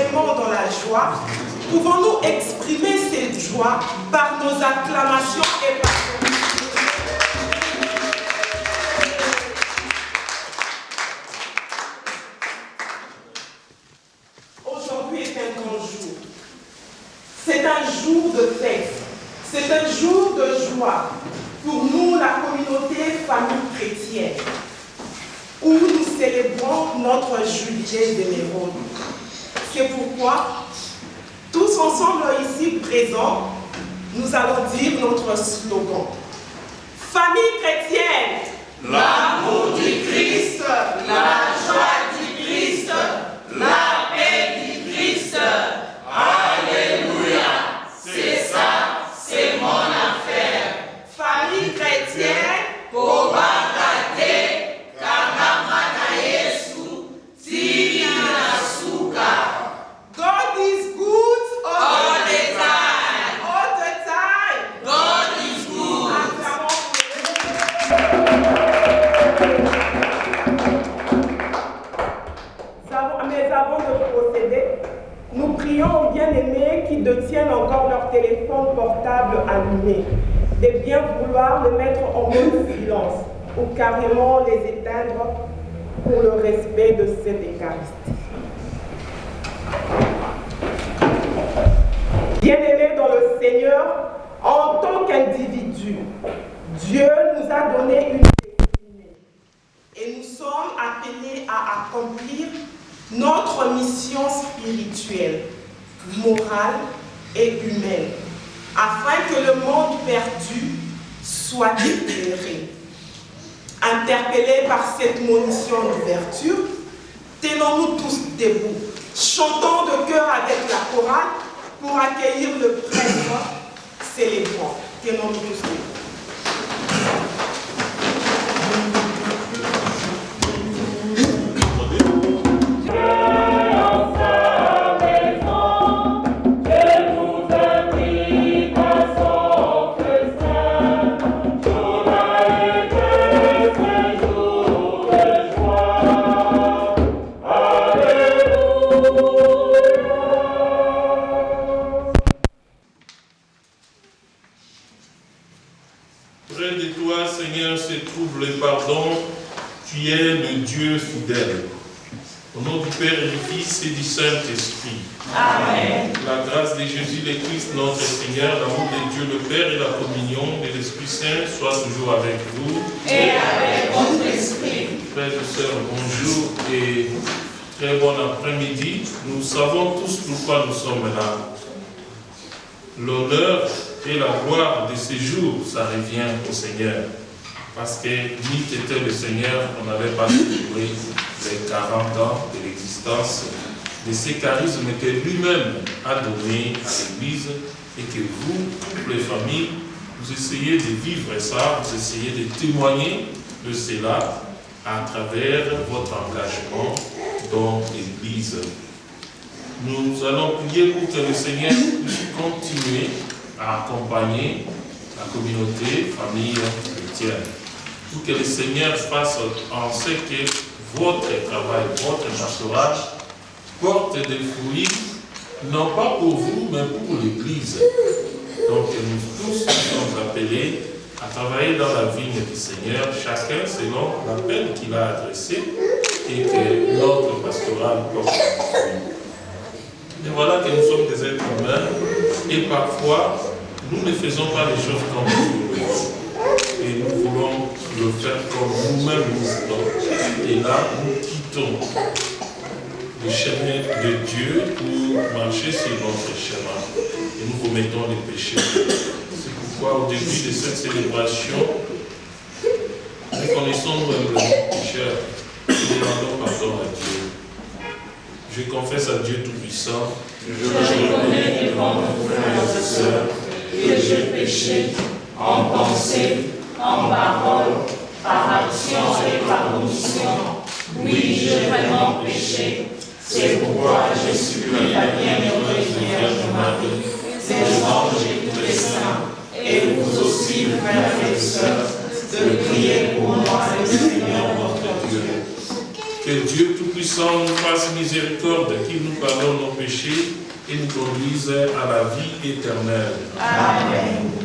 profondément dans la joie, pouvons-nous exprimer cette joie par nos acclamations et par nos... Aujourd'hui est un grand jour. C'est un jour de fête. C'est un jour de joie pour nous, la communauté famille chrétienne, où nous célébrons notre jubilé d'émeraude. C'est pourquoi, tous ensemble ici présents, nous allons dire notre slogan. Famille chrétienne, l'amour du Christ, la joie du Christ, la paix du Christ. Alléluia, c'est ça, c'est mon affaire. Famille chrétienne, Kobakate, Kagamana Yesu, Tinasuka. God is good All the time. all the time. God is good. Mais avant de procéder, nous prions aux bien-aimés qui détiennent encore leur téléphone portable allumé, de bien vouloir le mettre en mode silence ou carrément les éteindre pour le respect de cette Eucharistie. Bien-aimés dans le Seigneur, en tant qu'individu, Dieu nous a donné une destinée et nous sommes appelés à accomplir notre mission spirituelle, morale et humaine, afin que le monde perdu soit éclairé. Interpellés par cette munition d'ouverture, tenons-nous tous debout, chantons de cœur avec la chorale pour accueillir le prêtre célébrant. Tenons-nous tous debout. Près de toi, Seigneur, se trouve le pardon. Tu es le Dieu fidèle. Au nom du Père et du Fils et du Saint-Esprit. Amen. La grâce de Jésus le Christ, notre Seigneur, l'amour de Dieu le Père et la communion de l'Esprit Saint soient toujours avec vous. Et avec votre esprit. Frères et sœurs, bonjour et très bon après-midi. Nous savons tous pourquoi nous sommes là. L'honneur et la gloire de ces jours, ça revient au Seigneur. Parce que ni était le Seigneur, on n'avait pas célébré les 40 ans de l'existence de ces charismes que lui-même a donné à l'Église et que vous, toutes les familles, vous essayez de vivre ça, vous essayez de témoigner de cela à travers votre engagement dans l'Église. Nous allons prier pour que le Seigneur puisse continuer à accompagner la communauté, famille chrétienne. Pour que le Seigneur fasse en sorte que votre travail, votre pastorat porte des fruits, non pas pour vous, mais pour l'Église. Donc nous tous sommes appelés à travailler dans la vigne du Seigneur, chacun selon l'appel qu'il a adressé et que notre pastoral porte des fruits. Et voilà que nous sommes des êtres humains et parfois nous ne faisons pas les choses comme nous voulons. Et nous voulons le faire comme nous-mêmes nous voulons. Et là, nous quittons le chemin de Dieu pour marcher sur notre chemin. Et nous remettons les péchés. C'est pourquoi au début de cette célébration, reconnaissons-nous humblement pécheurs et demandons pardon à Dieu. Je confesse à Dieu Tout-Puissant. Je reconnais devant nos frères et sœurs que j'ai péché en pensée, en parole, par action et par omission. Oui, j'ai vraiment péché. C'est pourquoi je supplie la bienheureuse Vierge Marie, ses anges et tous les saints, et vous aussi, frères et sœurs, de prier pour moi, le Seigneur notre Dieu. Que Dieu Tout-Puissant Tout-Puissant nous fasse miséricorde, qu'il nous pardonne nos péchés et nous conduise à la vie éternelle. Amen.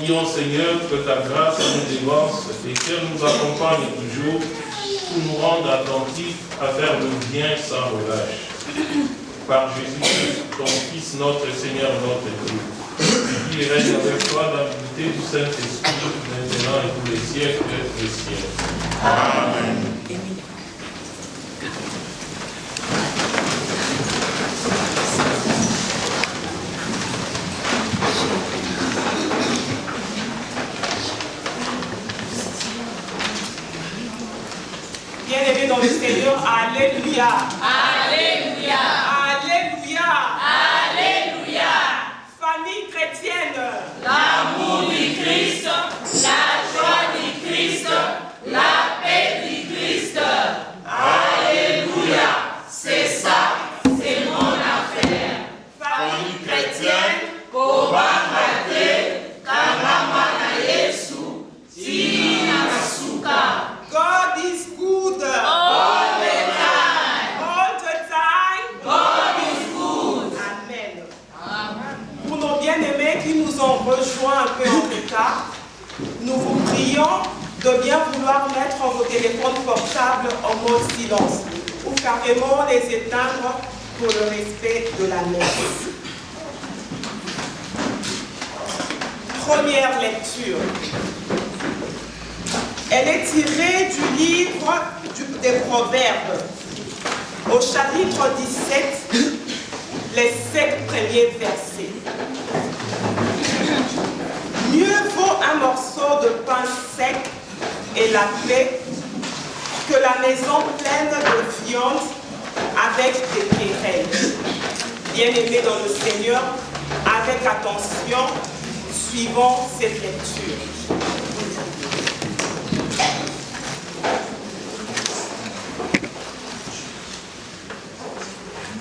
prions, Seigneur, que ta grâce nous dévance et qu'elle nous accompagne toujours pour nous rendre attentifs à faire le bien sans relâche. Par Jésus-Christ, ton Fils, notre Seigneur, notre Dieu, qui règne avec toi dans l'unité du Saint-Esprit, maintenant et pour les siècles des siècles. Amen. Bien-aimés dans le Seigneur, alléluia. Alléluia. Alléluia. Alléluia. Famille chrétienne. L'amour du Christ, la joie du Christ, la paix du Christ. Alléluia. C'est ça, c'est mon affaire. Famille chrétienne. Kobamate, Kamamana Yesu, Tina Suka. God is good. All the time. All the time. God is good. Amen. Pour nos bien-aimés qui nous ont rejoints un peu en retard, nous vous prions de bien vouloir mettre vos téléphones portables en mode silence ou carrément les éteindre pour le respect de la messe. Première lecture. Elle est tirée du livre des Proverbes, au chapitre 17, les 7 premiers versets. Mieux vaut un morceau de pain sec et la paix que la maison pleine de viande avec des querelles. Bien-aimés dans le Seigneur, avec attention, suivons cette lecture.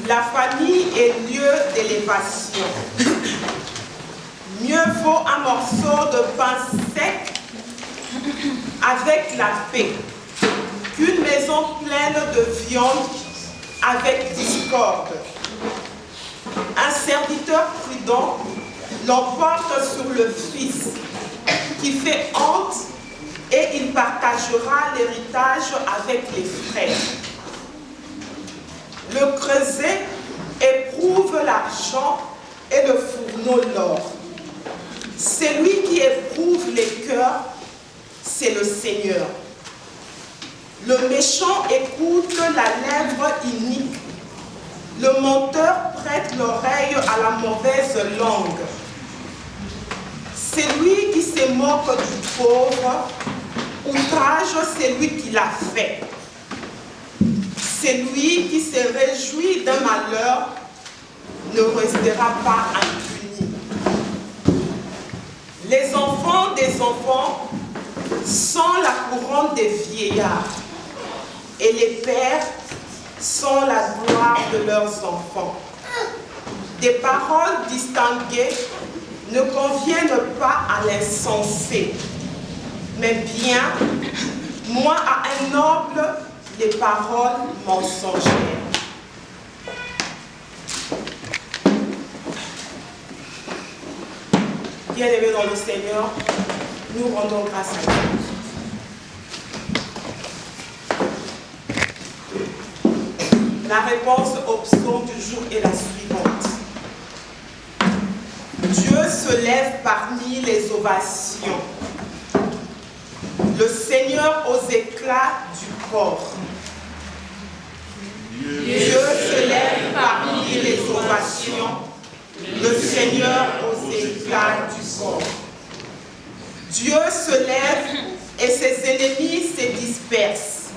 La famille est lieu d'élévation. Mieux vaut un morceau de pain sec avec la paix qu'une maison pleine de viande avec discorde. Un serviteur prudent l'emporte sur le fils qui fait honte et il partagera l'héritage avec les frères. Le creuset éprouve l'argent et le fourneau l'or. Celui qui éprouve les cœurs, c'est le Seigneur. Le méchant écoute la lèvre inique. Le menteur prête l'oreille à la mauvaise langue. Celui qui se moque du pauvre outrage celui qui l'a fait. Celui qui se réjouit d'un malheur ne restera pas impuni. Les enfants des enfants sont la couronne des vieillards et les pères sont la gloire de leurs enfants. Des paroles distinguées ne conviennent pas à l'insensé, mais bien, moins à un noble, les paroles mensongères. Bien-aimés dans le Seigneur, nous rendons grâce à Dieu. La réponse au psaume du jour est la suivante. Dieu se lève parmi les ovations. Le Seigneur aux éclats du corps. Dieu se lève parmi les ovations. Le Seigneur aux éclats du corps. Dieu se lève et ses ennemis se dispersent.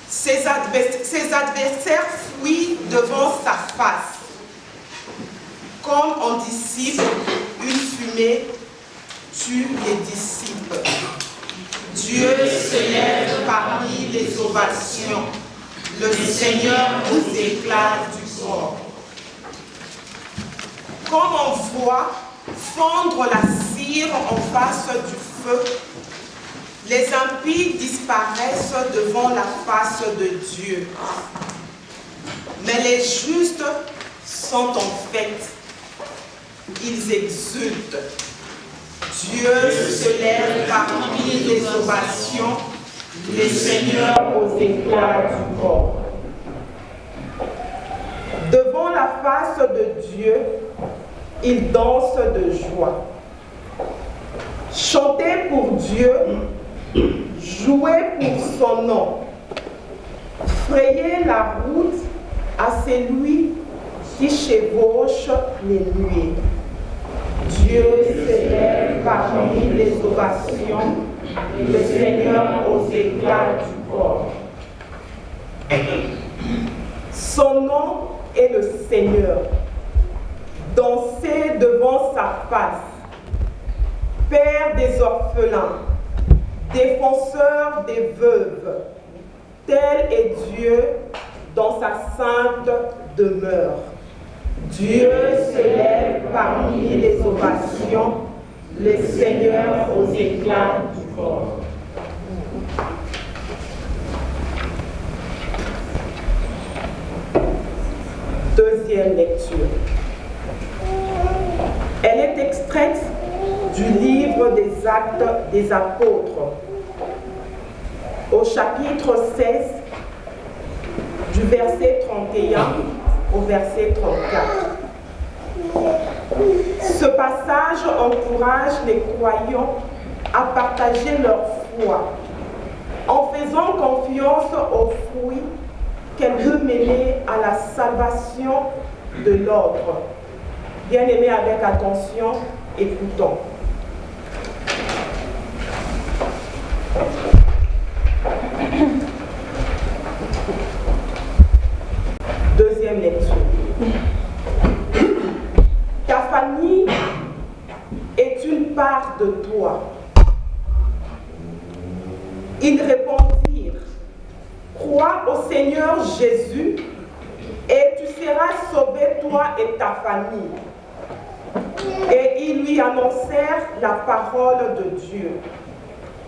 Ses adversaires fuient devant sa face. Comme on dissipe une fumée, tue les disciples. Dieu se lève parmi les ovations. Le Seigneur aux éclats du corps. Comme on voit fondre la cire en face du feu, les impies disparaissent devant la face de Dieu. Mais les justes sont en fête. Ils exultent. Dieu se lève parmi les ovations, les seigneurs aux éclats du corps. Devant la face de Dieu, ils dansent de joie. Chantez pour Dieu, jouez pour son nom. Frayez la route à celui qui chevauche les nuées. Dieu s'élève parmi les ovations, le Seigneur aux éclats du corps. Son nom est le Seigneur. Dansez devant sa face. Père des orphelins, défenseur des veuves, tel est Dieu dans sa sainte demeure. Dieu se lève parmi les ovations, le Seigneur aux éclats du corps. Deuxième lecture. Elle est extraite du livre des Actes des Apôtres, au chapitre 16, du verset 31 au verset 34. Ce passage encourage les croyants à partager leur foi, en faisant confiance aux fruits qu'elle veut mener à la salvation de l'ordre. Bien-aimés, avec attention, écoutons. Deuxième lecture. Ta famille est une part de toi. Ils répondirent, crois au Seigneur Jésus et tu seras sauvé, toi et ta famille. Et ils lui annoncèrent la parole de Dieu,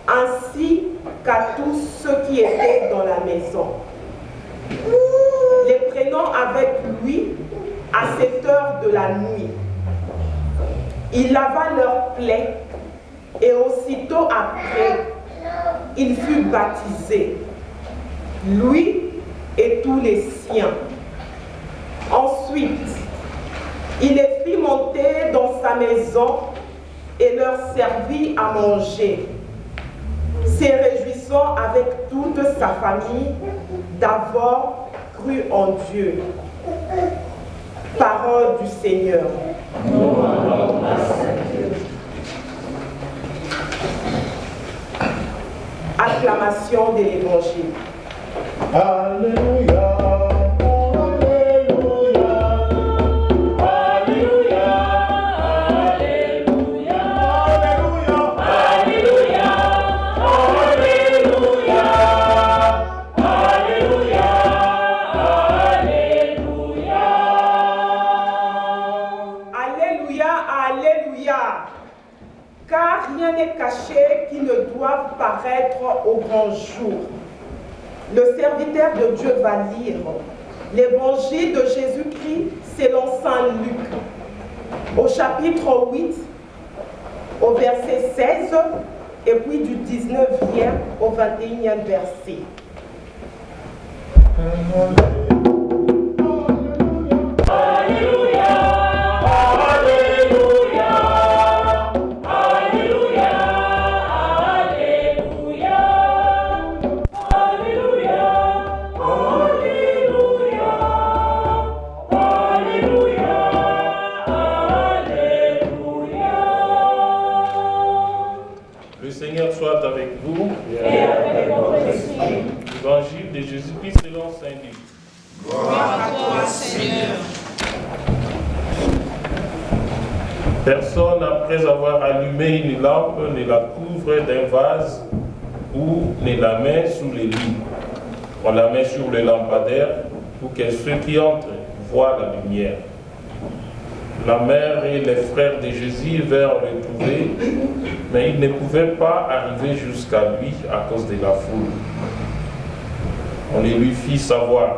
ainsi qu'à tous ceux qui étaient dans la maison. Les prenant avec lui à cette heure de la nuit, il lava leurs plaies et aussitôt après, il fut baptisé, lui et tous les siens. Ensuite, il les fit monter dans sa maison et leur servit à manger, se réjouissant avec toute sa famille d'avoir cru en Dieu. Parole du Seigneur. Acclamation de l'Évangile. Alléluia. Car rien n'est caché qui ne doive paraître au grand jour. Le serviteur de Dieu va lire l'évangile de Jésus-Christ selon saint Luc, au chapitre 8, au verset 16, et puis du 19e au 21e verset. Évangile de Jésus-Christ selon saint Luc. Gloire à toi, Seigneur. Personne, après avoir allumé une lampe, ne la couvre d'un vase ou ne la met sous les lits. On la met sur le lampadaire pour que ceux qui entrent voient la lumière. La mère et les frères de Jésus vinrent le trouver, mais ils ne pouvaient pas arriver jusqu'à lui à cause de la foule. On lui fit savoir,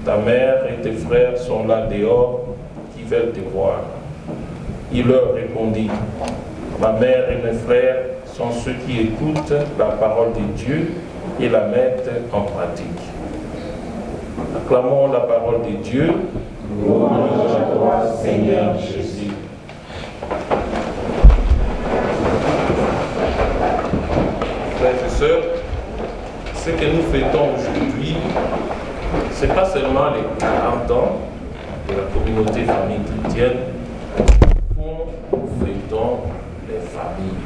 ta mère et tes frères sont là dehors, qui veulent te voir. Il leur répondit, Ma mère et mes frères sont ceux qui écoutent la parole de Dieu et la mettent en pratique. Acclamons la parole de Dieu. Louange à toi, Seigneur Jésus. Frères et sœurs, ce que nous fêtons aujourd'hui, ce n'est pas seulement les 40 ans de la communauté famille chrétienne, nous fêtons les familles.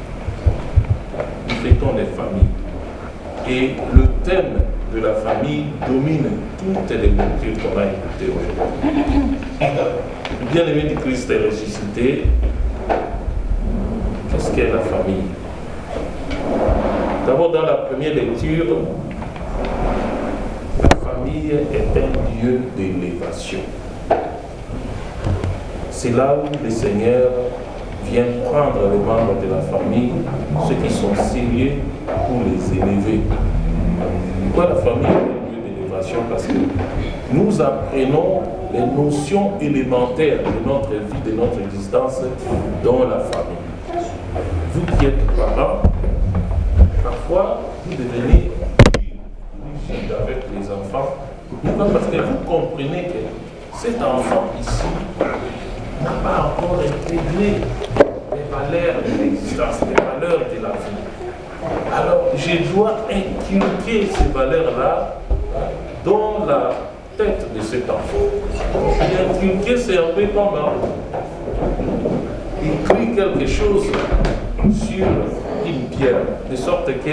Nous fêtons les familles. Et le thème de la famille domine toutes les lectures qu'on a écoutées aujourd'hui. Le bien-aimé du Christ est ressuscité. Qu'est-ce qu'est la famille? D'abord, dans la première lecture, la famille est un lieu d'élévation. C'est là où le Seigneur vient prendre les membres de la famille, ceux qui sont sérieux, pour les élever. Pourquoi la famille est un lieu d'élévation? Parce que nous apprenons les notions élémentaires de notre vie, de notre existence dans la famille. Vous qui êtes parents, parfois vous devenez rigide avec les enfants. Pourquoi? Parce que vous comprenez que cet enfant ici n'a pas encore intégré les valeurs de l'existence, les valeurs de la vie. Alors, je dois inculquer ces valeurs-là dans la tête de cet enfant. Et inculquer, c'est un peu comme écrire quelque chose sur une pierre, de sorte que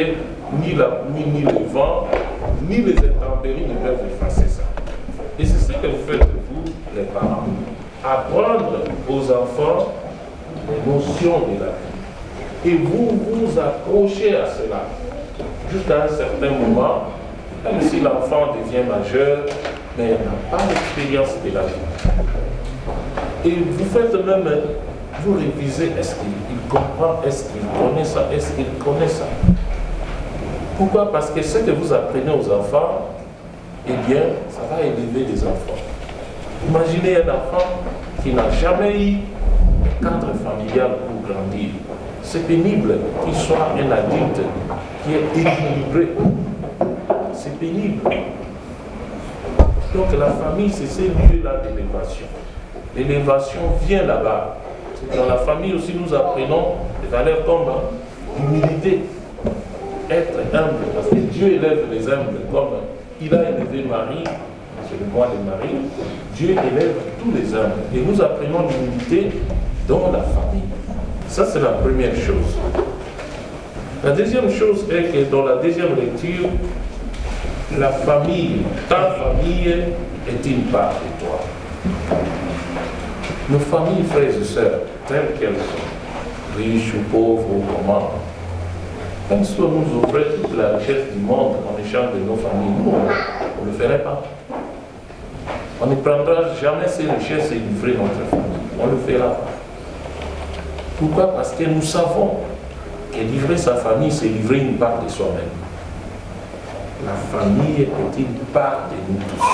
ni la pluie, ni le vent, ni les intempéries ne peuvent effacer ça. Et c'est ce que vous faites, vous, les parents. Apprendre aux enfants les notions de la vie. Et vous vous accrochez à cela jusqu'à un certain moment, même si l'enfant devient majeur, mais il n'a pas l'expérience de la vie. Et vous faites même, vous révisez, est-ce qu'il comprend, est-ce qu'il connaît ça, est-ce qu'il connaît ça. Pourquoi? Parce que ce que vous apprenez aux enfants, eh bien, ça va élever les enfants. Imaginez un enfant qui n'a jamais eu un cadre familial pour grandir. C'est pénible qu'il soit un adulte qui est équilibré. C'est pénible. Donc la famille, c'est ce lieu-là d'élévation. L'élévation vient là-bas. Dans la famille aussi, nous apprenons des valeurs comme l'humilité, être humble, parce que Dieu élève les humbles, comme il a élevé Marie, c'est le mois de Marie, Dieu élève tous les humbles. Et nous apprenons l'humilité dans la famille. Ça, c'est la première chose. La deuxième chose est que dans la deuxième lecture, la famille, ta famille est une part de toi. Nos familles, frères et sœurs, telles qu'elles sont, riches ou pauvres ou comment, même si on nous offrait toute la richesse du monde en échange de nos familles, nous, on ne le ferait pas. On ne prendra jamais ces richesses et livrer notre famille. On ne le fera pas. Pourquoi? Parce que nous savons que livrer sa famille, c'est livrer une part de soi-même. La famille est une part de nous tous.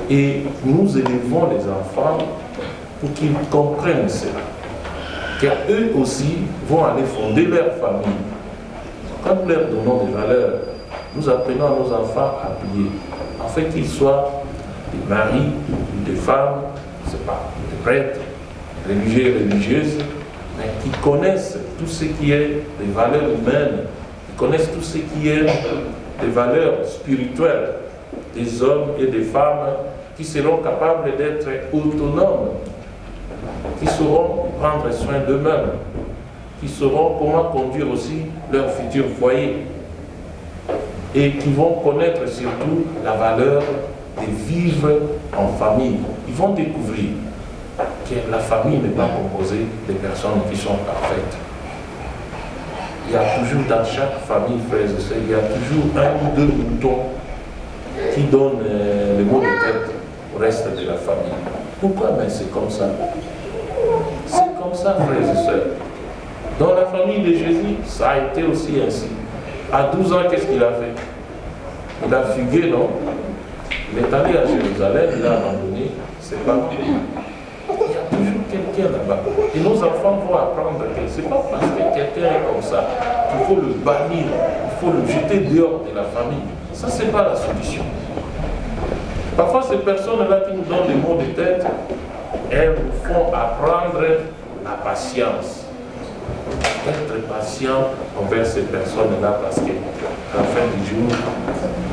Et nous élevons les enfants pour qu'ils comprennent cela. Car eux aussi vont aller fonder leur famille. Quand nous leur donnons des valeurs, nous apprenons à nos enfants à prier. En fait, qu'ils soient des maris ou des femmes, c'est pas des prêtres, religieux et religieuses, mais qui connaissent tout ce qui est des valeurs humaines, qui connaissent tout ce qui est des valeurs spirituelles, des hommes et des femmes qui seront capables d'être autonomes, qui sauront prendre soin d'eux-mêmes, qui sauront comment conduire aussi leur futur foyer et qui vont connaître surtout la valeur de vivre en famille. Ils vont découvrir que la famille n'est pas composée de personnes qui sont parfaites. Il y a toujours dans chaque famille, frères et sœurs, il y a toujours un ou deux moutons qui donnent le mot de tête au reste de la famille. Pourquoi? Mais c'est comme ça. C'est comme ça, frères et sœurs. Dans la famille de Jésus, ça a été aussi ainsi. À 12 ans, qu'est-ce qu'il a fait? Il a fugué, non? Il est allé à Jérusalem, il a abandonné ses parents. Il y a toujours quelqu'un chrétien là-bas. Et nos enfants vont apprendre que ce n'est pas parce que quelqu'un est comme ça qu'il faut le bannir, il faut le jeter dehors de la famille. Ça, ce n'est pas la solution. Parfois, ces personnes-là qui nous donnent des mots de tête, elles nous font apprendre la patience. Être patient envers ces personnes-là parce qu'à la fin du jour,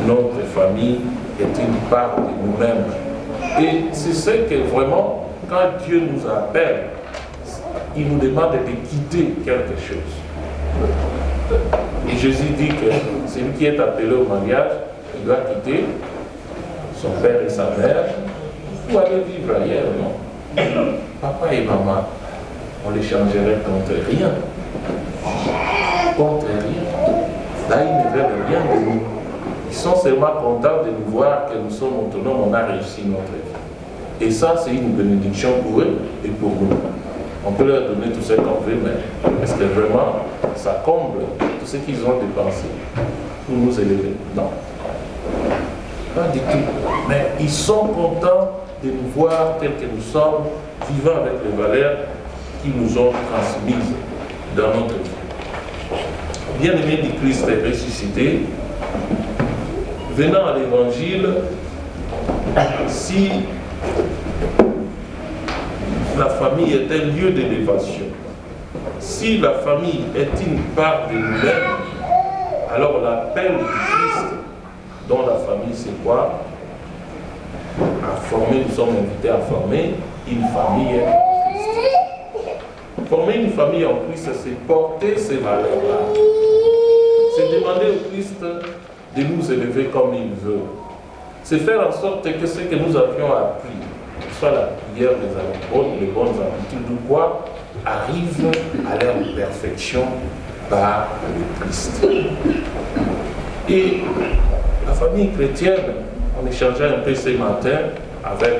notre famille est une part de nous-mêmes. Et c'est ce que vraiment, quand Dieu nous appelle, il nous demande de quitter quelque chose. Et Jésus dit que celui qui est appelé au mariage, il doit quitter son père et sa mère pour aller vivre ailleurs, non? Papa et maman, on les changerait contre rien. Contre rien. Là, ils ne veulent rien de nous. Ils sont seulement contents de nous voir que nous sommes autonomes, on a réussi notre vie. Et ça, c'est une bénédiction pour eux et pour nous. On peut leur donner tout ce qu'on veut, mais est-ce que vraiment ça comble tout ce qu'ils ont dépensé pour nous élever? Non. Pas du tout. Mais ils sont contents de nous voir tels que nous sommes, vivant avec les valeurs qu'ils nous ont transmises dans notre vie. Bien-aimé du Christ est ressuscité, venant à l'évangile, si la famille est un lieu d'élévation, si la famille est une part de nous-mêmes, alors l'appel du Christ dans la famille, c'est quoi? À former, nous sommes invités à former une famille en Christ. Former une famille en Christ, c'est porter ces valeurs-là. C'est demander au Christ de nous élever comme il veut. C'est faire en sorte que ce que nous avions appris, soit la prière, les bonnes habitudes ou quoi, arrive à leur perfection par le Christ. Et la famille chrétienne, on échangeait un peu ce matin avec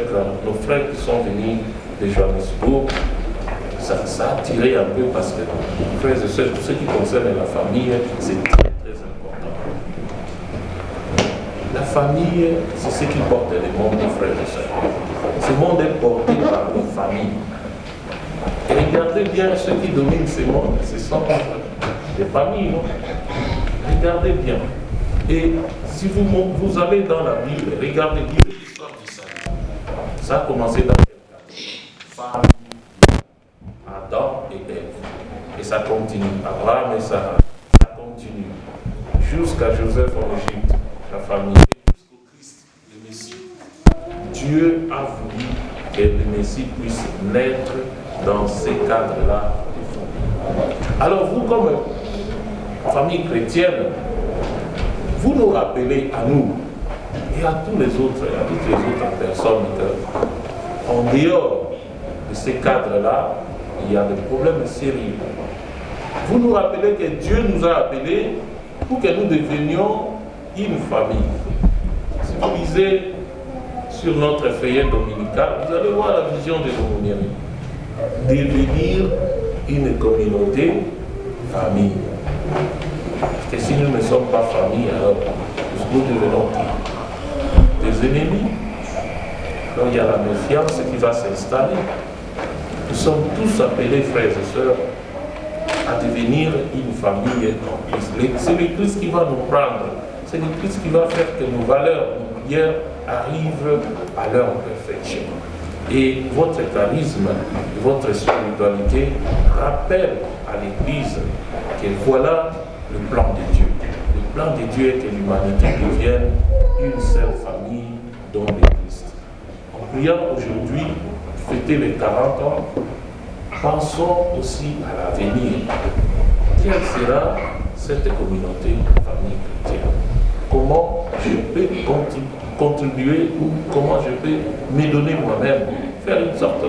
nos frères qui sont venus de Johannesburg. Ça a attiré un peu parce que, frères et sœurs, tout ce qui concerne la famille, c'est très très important. La famille, c'est ce qui porte le monde, frères et sœurs. Ce monde est porté par nos familles. Et regardez bien ceux qui dominent ce monde, ce sont les familles, non? Regardez bien. Et si vous allez dans la Bible, regardez l'histoire du salut. Ça a commencé dans quel cas? Femme, Adam et Ève. Et ça continue. Abraham et Sarah. Ça continue. Jusqu'à Joseph en Égypte, la famille. Et jusqu'au Christ, le Messie. Dieu a voulu que le Messie puisse naître dans ces cadres-là de famille. Alors vous, comme famille chrétienne, vous nous rappelez à nous et à tous les autres, à toutes les autres personnes qu'en dehors de ces cadres-là, il y a des problèmes sérieux. Vous nous rappelez que Dieu nous a appelés pour que nous devenions une famille. Si vous lisez sur notre feuillet dominical, vous allez voir la vision de l'aumônerie. Devenir une communauté famille. Parce que si nous ne sommes pas famille, alors nous devenons qui? Des ennemis. Donc il y a la méfiance qui va s'installer. Nous sommes tous appelés, frères et sœurs, à devenir une famille en Christ. C'est le Christ qui va nous prendre. C'est le Christ qui va faire que nos valeurs, nos prières arrivent à leur perfection. Et votre charisme, votre spiritualité rappelle à l'Église que voilà le plan de Dieu. Le plan de Dieu est que l'humanité devienne une seule famille dans le Christ. En priant aujourd'hui, fêter les 40 ans, pensons aussi à l'avenir. Quelle sera cette communauté famille chrétienne? Comment je peux contribuer ou comment je peux me donner moi-même, faire une sorte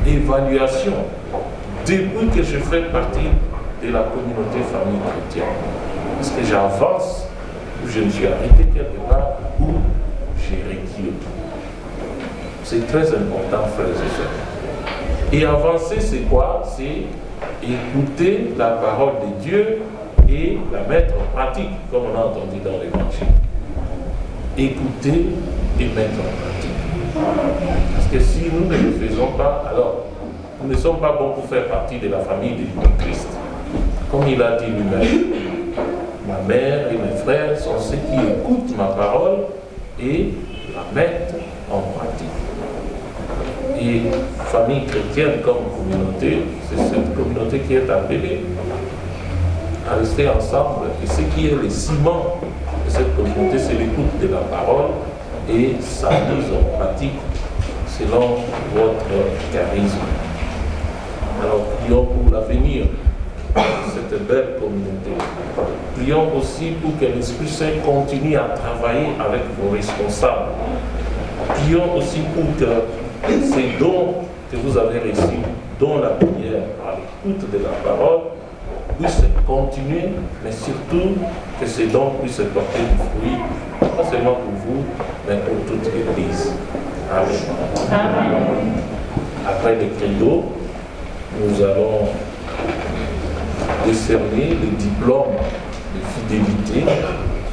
d'évaluation depuis que je fais partie de la communauté famille chrétienne. Est-ce que j'avance ou je me suis arrêté quelque part ou j'ai reculé? C'est très important, frères et sœurs. Et avancer, c'est quoi? C'est écouter la parole de Dieu et la mettre en pratique, comme on a entendu dans l'Évangile. Écouter et mettre en pratique. Parce que si nous ne le faisons pas, alors nous ne sommes pas bons pour faire partie de la famille de Christ. Comme il a dit lui-même, ma mère et mes frères sont ceux qui écoutent ma parole et la mettent en pratique. Et famille chrétienne comme communauté, c'est cette communauté qui est appelée à rester ensemble. Et ce qui est le ciment de cette communauté, c'est l'écoute de la parole et sa mise en pratique selon votre charisme. Alors prions pour l'avenir de cette belle communauté. Prions aussi pour que l'Esprit Saint continue à travailler avec vos responsables. Prions aussi pour que ces dons que vous avez reçus, dont la prière, à l'écoute de la parole, puissent continuer, mais surtout que ces dons puissent porter du fruit, pas seulement pour vous, mais pour toute l'Église. Amen. Amen. Après le credo, nous allons décerner le diplôme de fidélité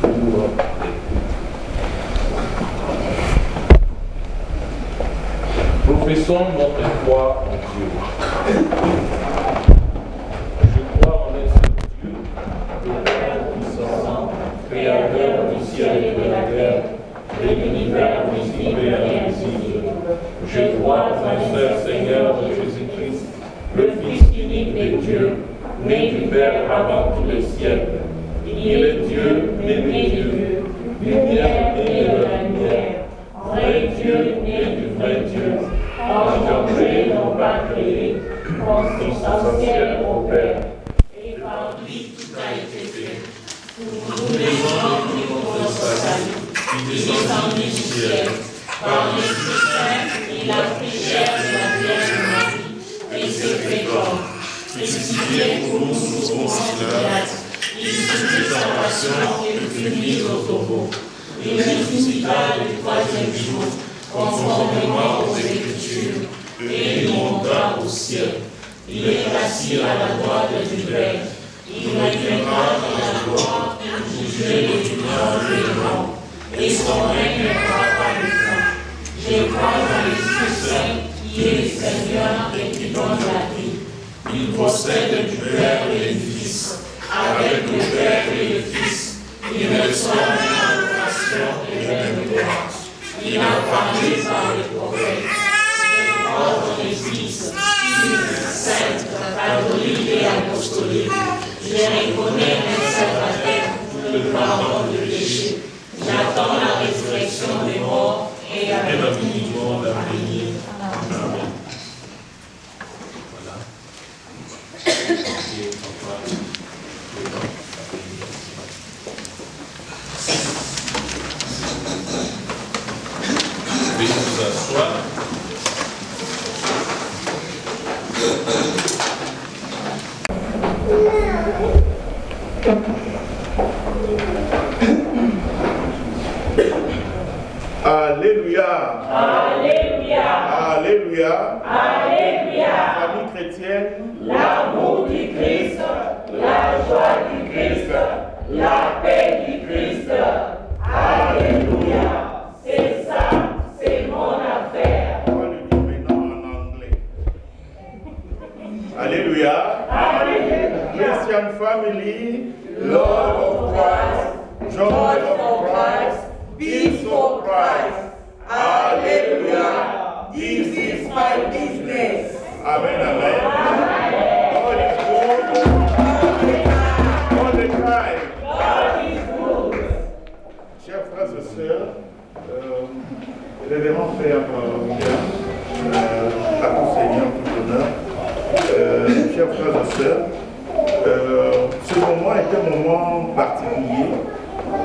pour professons notre foi en Dieu. Je crois en un seul Dieu, le Père puissant, Créateur du ciel et de la terre, de l'univers visible et invisible. Je crois en un seul Seigneur Jésus-Christ, le Fils unique de Dieu, né du Père avant tout le siècle. Il est Dieu, né de Dieu, lumière née de la lumière, vrai Dieu, né du vrai Dieu, engendré, non pas créé, consubstantiel au Père. Et par lui tout a été fait. Pour nous les hommes qui ont le salut, qui descendit du ciel, par l'Esprit Saint, il a pris chair de la Vierge Marie, et s'est fait homme. Crucifié pour nous sous Ponce Pilate, il subit sa passion et fut mis au tombeau. Il ressuscita le troisième jour, conformément aux Écritures, et il monta au ciel. Il est assis à la droite du Père. Il reviendra dans la gloire pour juger les vivants et les morts, et son règne n'aura pas de fin. Je crois dans l'Esprit Saint, qui est Seigneur et qui donne la vie. Il procède du Père et du Fils, avec le Père et le Fils. Il reçoit une adoration et une gloire. Il a parlé par les prophètes. Je crois dans l'Église, sainte, catholique et apostolique. Je reconnais un seul baptême pour le pardon de péché. J'attends la résurrection des morts et la vie du monde à venir. Amen. Veuillez vous asseoir. Alléluia. Alléluia. Alléluia. Alléluia. Famille chrétienne, L'amour du Christ, la joie du Christ, la paix du Christ. Alléluia. C'est ça, c'est mon affaire. on va le dire maintenant en anglais. Alléluia. Christian family, love of Christ, joy of Christ, peace of Christ. Alléluia. This is my business. Amen, amen. God is good. All the time. Chers frères et sœurs, révérend Père William, à tout Seigneur, tout honneur, chers frères et sœurs, ce moment est un moment particulier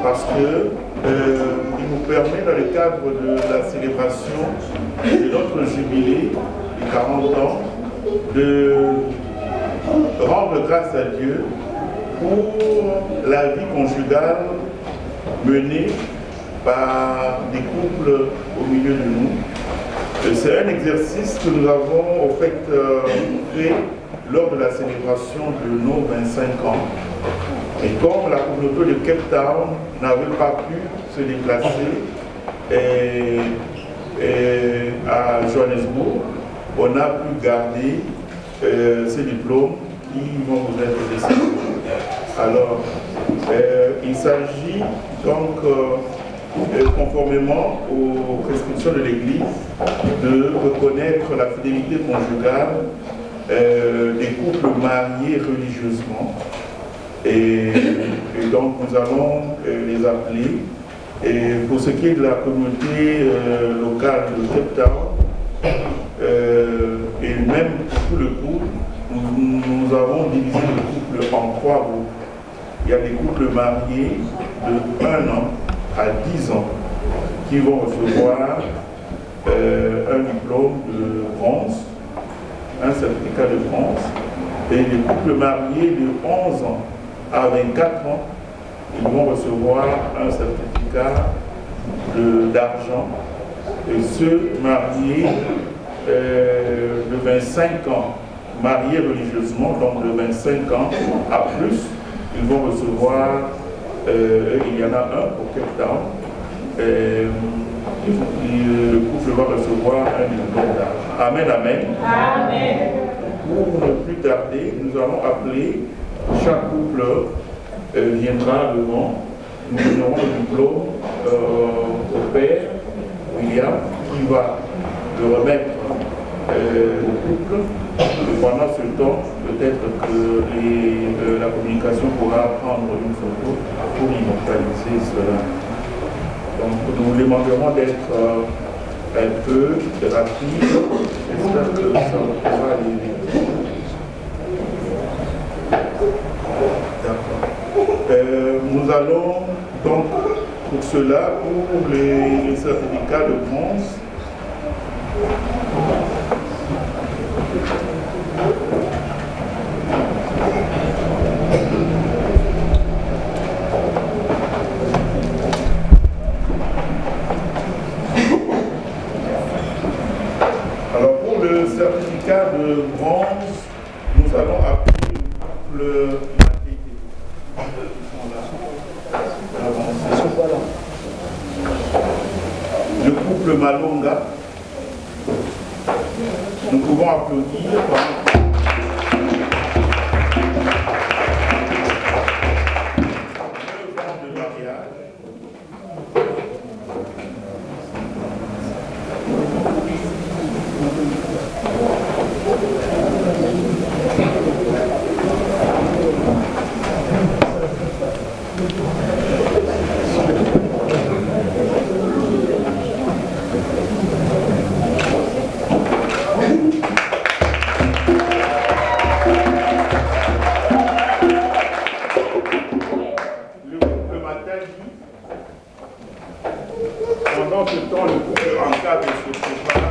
parce que il nous permet, dans le cadre de la célébration de notre jubilé de 40 ans, de rendre grâce à Dieu pour la vie conjugale menée par des couples au milieu de nous. C'est un exercice que nous avons au fait fait lors de la célébration de nos 25 ans. Et comme la communauté de Cape Town n'avait pas pu se déplacer, et Johannesburg, on a pu garder ces diplômes qui vont vous être destinés. Alors, il s'agit donc, conformément aux prescriptions de l'Église, de reconnaître la fidélité conjugale des couples mariés religieusement. Et donc, nous allons les appeler. Et pour ce qui est de la communauté locale de Cape Town, et même pour tout le couple, nous avons divisé le couple en 3 groupes. Il y a des couples mariés de 1 an à 10 ans qui vont recevoir un diplôme de bronze, un certificat de bronze, et les couples mariés de 11 ans à 24 ans, ils vont recevoir un certificat d'argent, et ceux mariés de 25 ans, mariés religieusement, donc de 25 ans à plus, ils vont recevoir, il y en a un pour Cape Town, le couple va recevoir un diplôme d'argent. Amen, amen. Amen. Pour ne plus tarder, nous allons appeler chaque couple viendra devant. Nous donnerons le diplôme au père William qui va le remettre au couple. Et pendant ce temps, peut-être que la communication pourra prendre une photo pour immortaliser cela. Donc nous vous demanderons d'être un peu rapide. J'espère que ça pourra aller vite. D'accord. Nous allons donc pour cela, pour les certificats de bronze, alors pour le certificat de bronze, nous allons appeler le couple Malonga. Nous pouvons applaudir pendant de mariage. Pendant ce temps, le couple en cas de se prépare.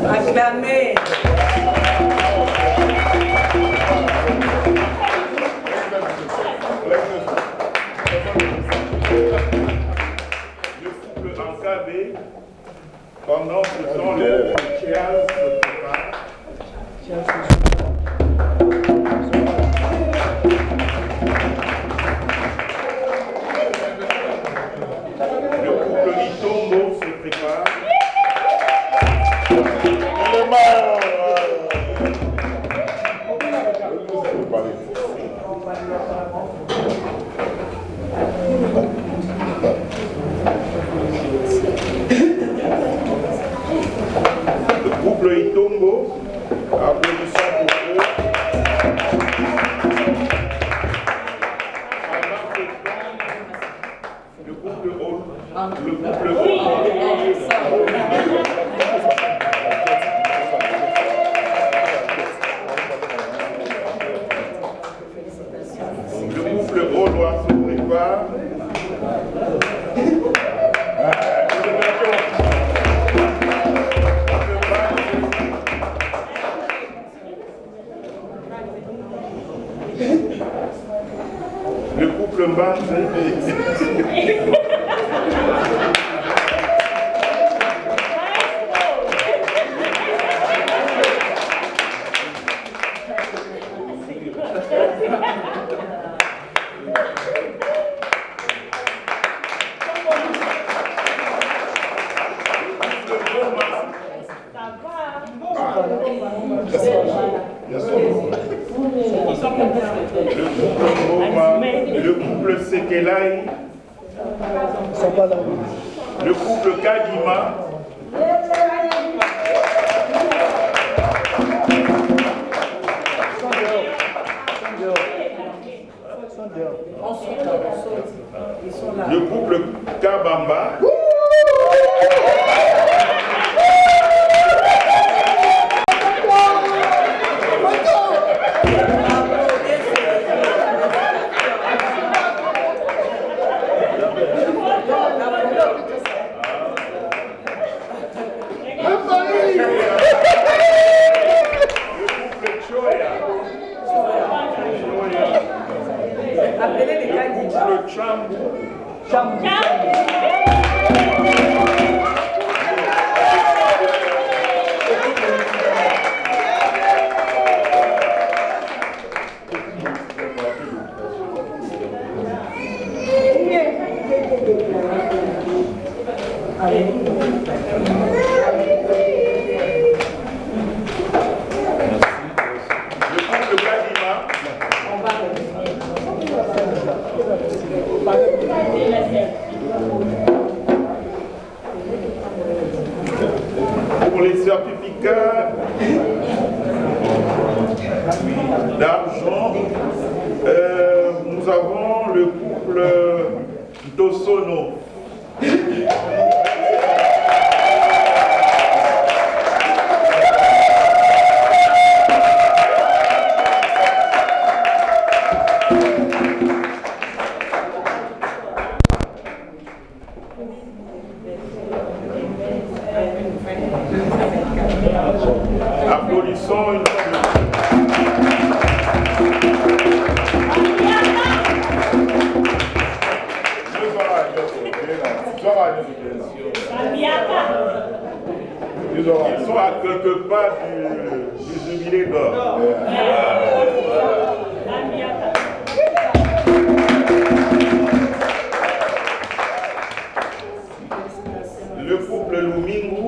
Acclamez. Le couple encadré, pendant ce temps, le couple Charles se prépare. Le couple Itombo se prépare. Le couple Itombo, applaudissons pour eux. Le couple Gaulois se prépare. Le couple Mbang. Le couple Sekelai, le couple Kadima, le couple Kabamba, pour les certificats d'argent, nous avons le couple Dosono. Applaudissons une Ils sont à quelques pas du jubilé d'or. Le couple Lumingu.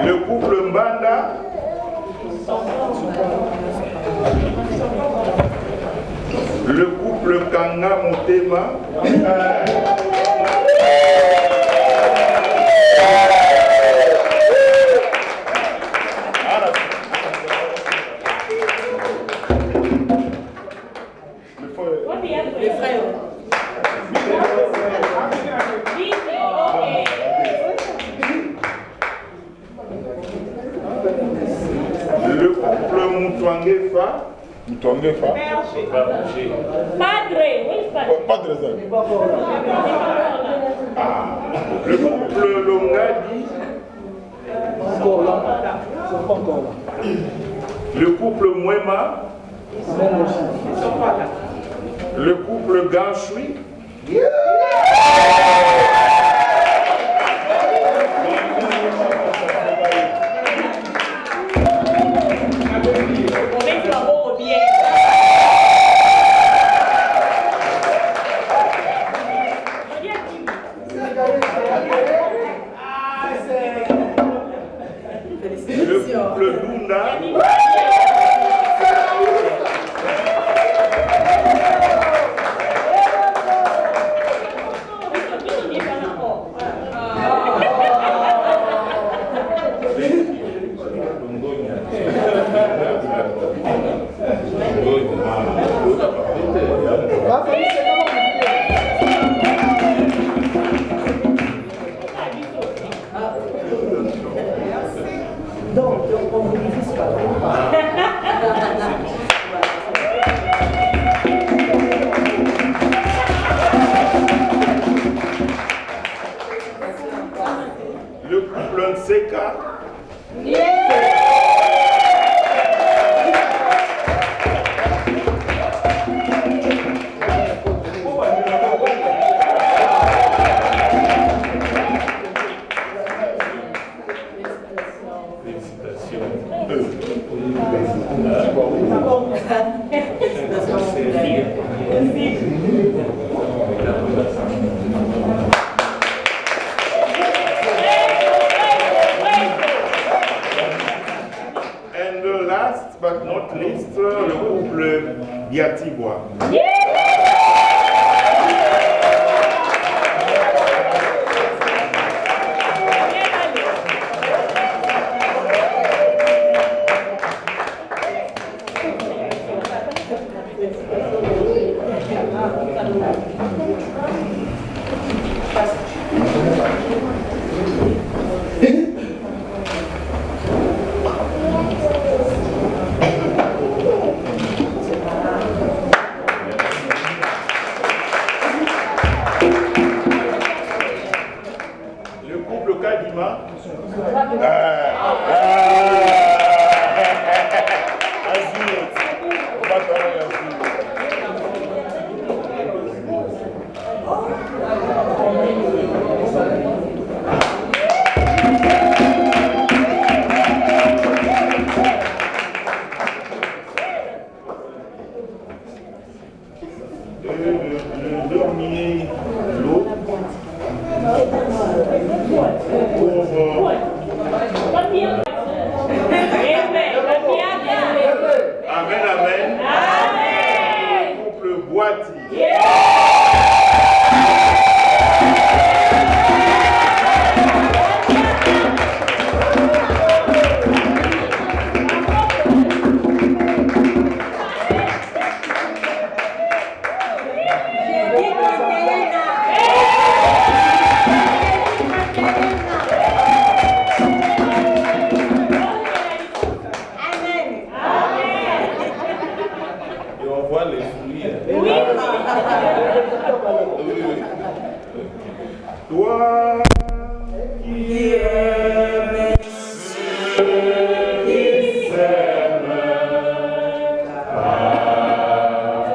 Le couple Mbanda. Le couple Kanga Motema. Les frères. Le couple Mutwangefa. Mutwangefa. Padre, oui, Padre. Le couple Longadi. Encore là. Ils sont pas encore là. Le couple Mwema. Le couple Ganshui. Le couple Dunda. Seka. And last but not least, le couple Biatibois. Le couple Kadima. Le dernier lot pour Amen, amen. Le couple Boiti. Et on voit les fruits. Oui. Toi qui aimes ceux qui s'aiment,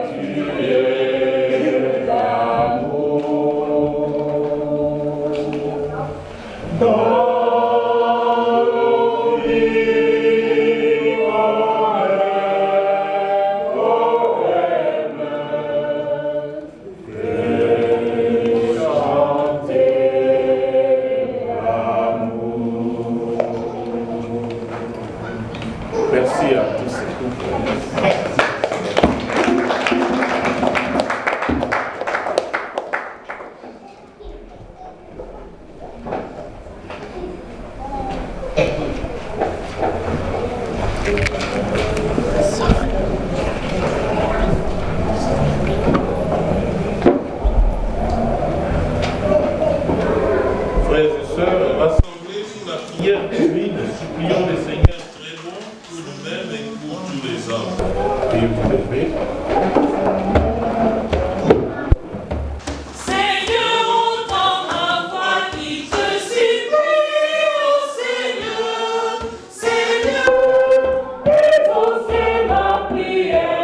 tu es l'amour. Dans nos vies comme un poème, fais chanter l'amour. Merci à tous et toutes. Frères et sœurs, rassemblés sous la prière commune, supplions le Seigneur très bon pour nous-mêmes et pour tous les hommes. Et vous levez. Seigneur, entends ma voix qui te supplie, ô Seigneur, Seigneur, exaucez ma prière.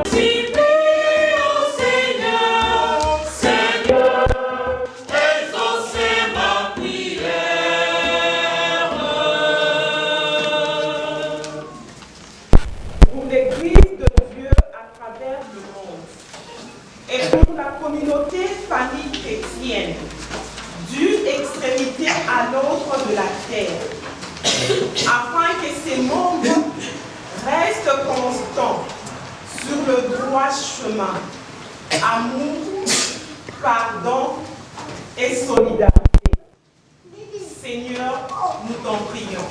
Supplie, ô Seigneur, Seigneur, exaucez ma prière. Pour l'Église de Dieu à travers le monde et pour la communauté famille chrétienne, d'une extrémité à l'autre de la terre, afin que ces membres restent constants sur le droit chemin, amour, pardon et solidarité. Seigneur, nous t'en prions.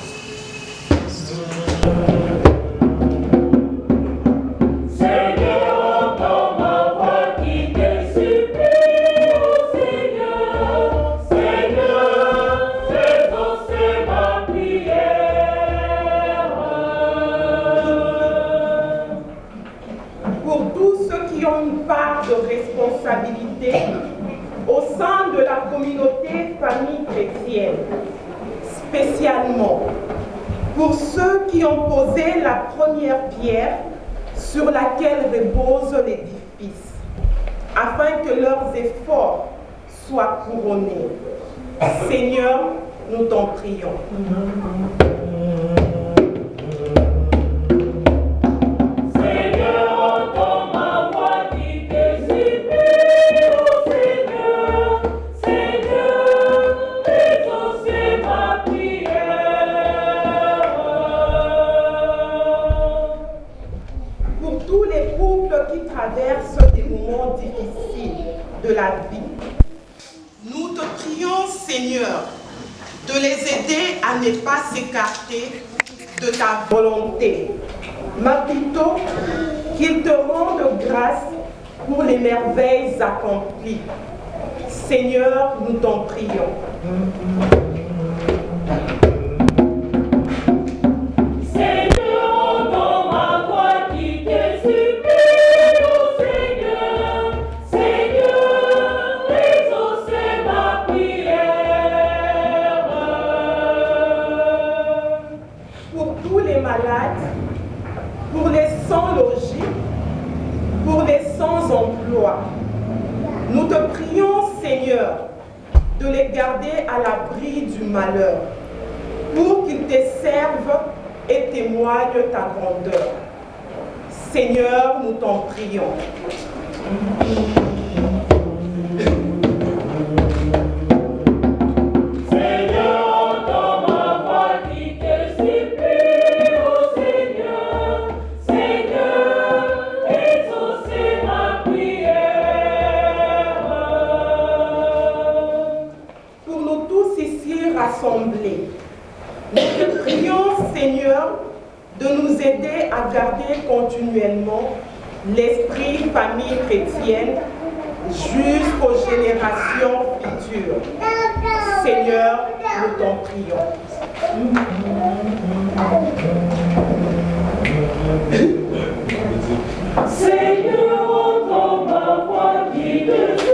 Seigneur, entends ma voix qui te supplie, ô Seigneur, Seigneur, exaucez ma prière. Pour tous ceux qui ont une part de responsabilité au sein de la communauté famille chrétienne, spécialement pour ceux qui ont posé la première pierre sur laquelle repose l'édifice, afin que leurs efforts soient couronnés. Seigneur, nous t'en prions. Traversent des moments difficiles de la vie. Nous te prions, Seigneur, de les aider à ne pas s'écarter de ta volonté, mais plutôt qu'ils te rendent grâce pour les merveilles accomplies. Seigneur, nous t'en prions. Pour les sans-logis, pour les sans-emploi. Nous te prions, Seigneur, de les garder à l'abri du malheur, pour qu'ils te servent et témoignent ta grandeur. Seigneur, nous t'en prions. Nous te prions, Seigneur, de nous aider à garder continuellement l'esprit famille chrétienne jusqu'aux générations futures. Seigneur, nous t'en prions. Seigneur, entends ma voix qui te supplie.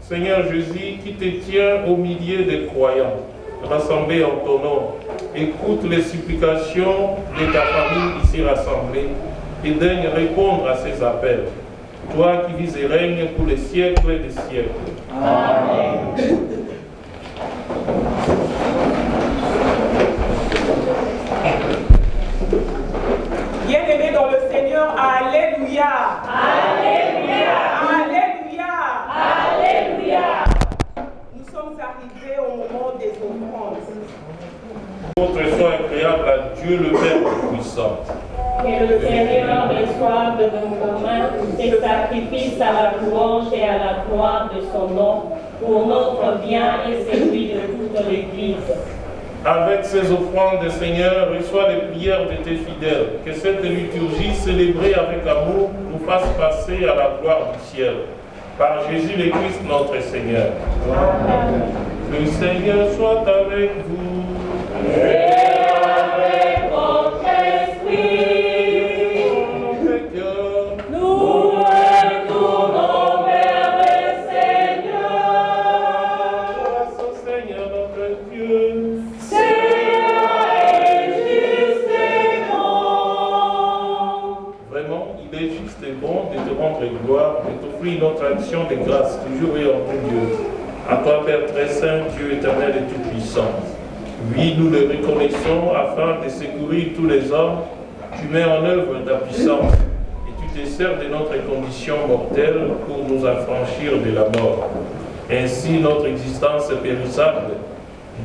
Seigneur Jésus, qui te tient au milieu des croyants, rassemblés en ton nom, écoute les supplications de ta famille ici rassemblée et daigne répondre à ces appels. Toi qui vis et règnes pour les siècles des siècles. Amen. Bien-aimés dans le Seigneur, alléluia. Alléluia. Alléluia. Alléluia. Nous sommes arrivés au moment des offrandes. Votre soit agréable à Dieu le Père Tout-Puissant. Que le Seigneur reçoive de nos mains ces sacrifices à la louange et à la gloire de son nom, pour notre bien et celui de toute l'Église. Avec ces offrandes, Seigneur, reçois les prières de tes fidèles. Que cette liturgie célébrée avec amour nous fasse passer à la gloire du ciel. Par Jésus le Christ, notre Seigneur. Amen. Que le Seigneur soit avec vous. Et avec votre esprit. Nous retournons vers le Seigneur. Grâce au Seigneur notre Dieu. Seigneur est juste et bon. Vraiment, il est juste et bon de te rendre gloire et t'offrir notre action de grâce, toujours et en tout Dieu. À toi, Père très saint, Dieu éternel et tout-puissant. Oui, nous le reconnaissons afin de secourir tous les hommes. Tu mets en œuvre ta puissance et tu te sers de notre condition mortelle pour nous affranchir de la mort. Ainsi, notre existence périssable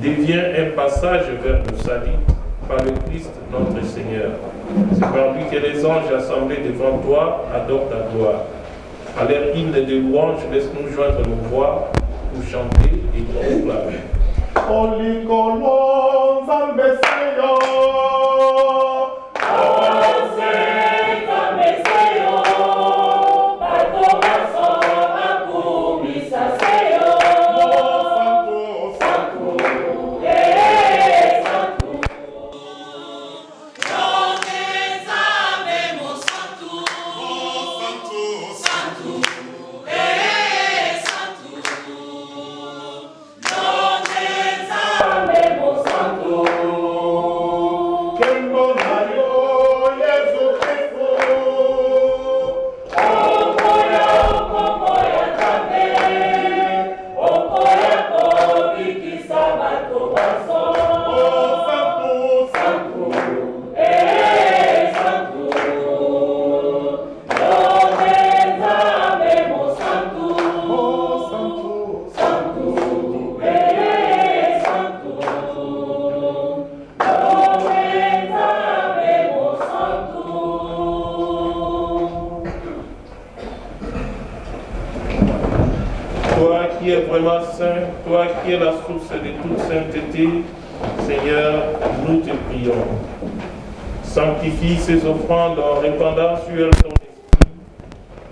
devient un passage vers le salut par le Christ notre Seigneur. C'est par lui que les anges assemblés devant toi adorent ta gloire. À leur hymne de louange, laisse-nous joindre nos voix pour chanter et proclamer. Olikono Nzambe Seyo. vraiment saint, toi qui es la source de toute sainteté, Seigneur, nous te prions. Sanctifie ces offrandes en répandant sur elles ton esprit,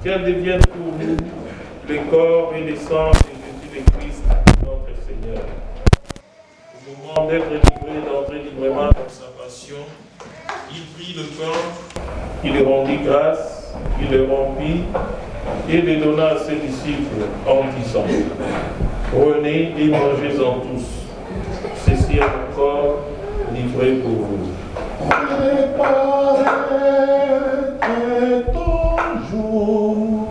qu'elles deviennent pour nous le corps et le sang de Jésus le Christ, notre Seigneur. Au moment d'être livré, d'entrer librement dans sa passion, il prit le corps, il le rendit grâce, il le rompit et le donna à ses disciples en disant: prenez et mangez-en tous. Ceci est mon corps livré pour vous. Préparez ton jour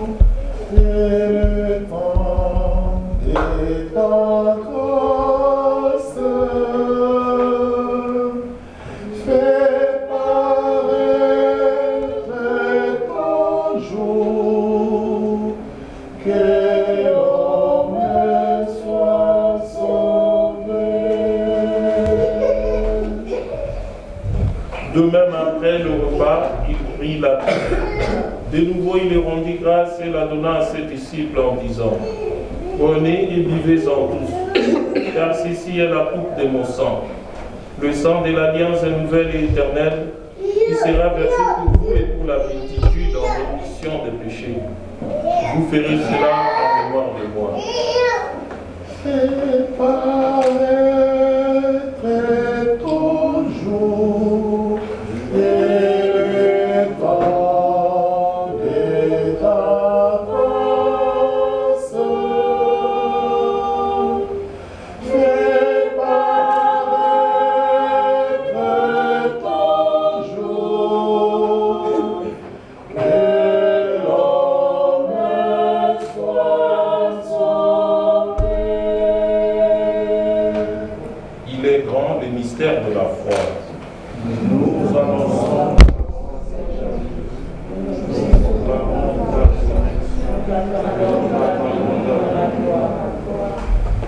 et le temps de ta grâce. Fais paraître ton jour, que l'homme soit sauvé. De même, après le repas, il prit la coupe. De nouveau, il lui rendit grâce et la donna à ses disciples en disant: prenez et buvez-en tous, car ceci est la coupe de mon sang, le sang de l'alliance nouvelle et éternelle, qui sera versé pour vous et pour la multitude en rémission des péchés. Vous ferez cela en mémoire de moi. Fais paraître ton jour et le temps de ta grâce. Fais paraître ton jour, que l'homme soit sauvé. Il est grand le mystère de la foi. Nous annonçons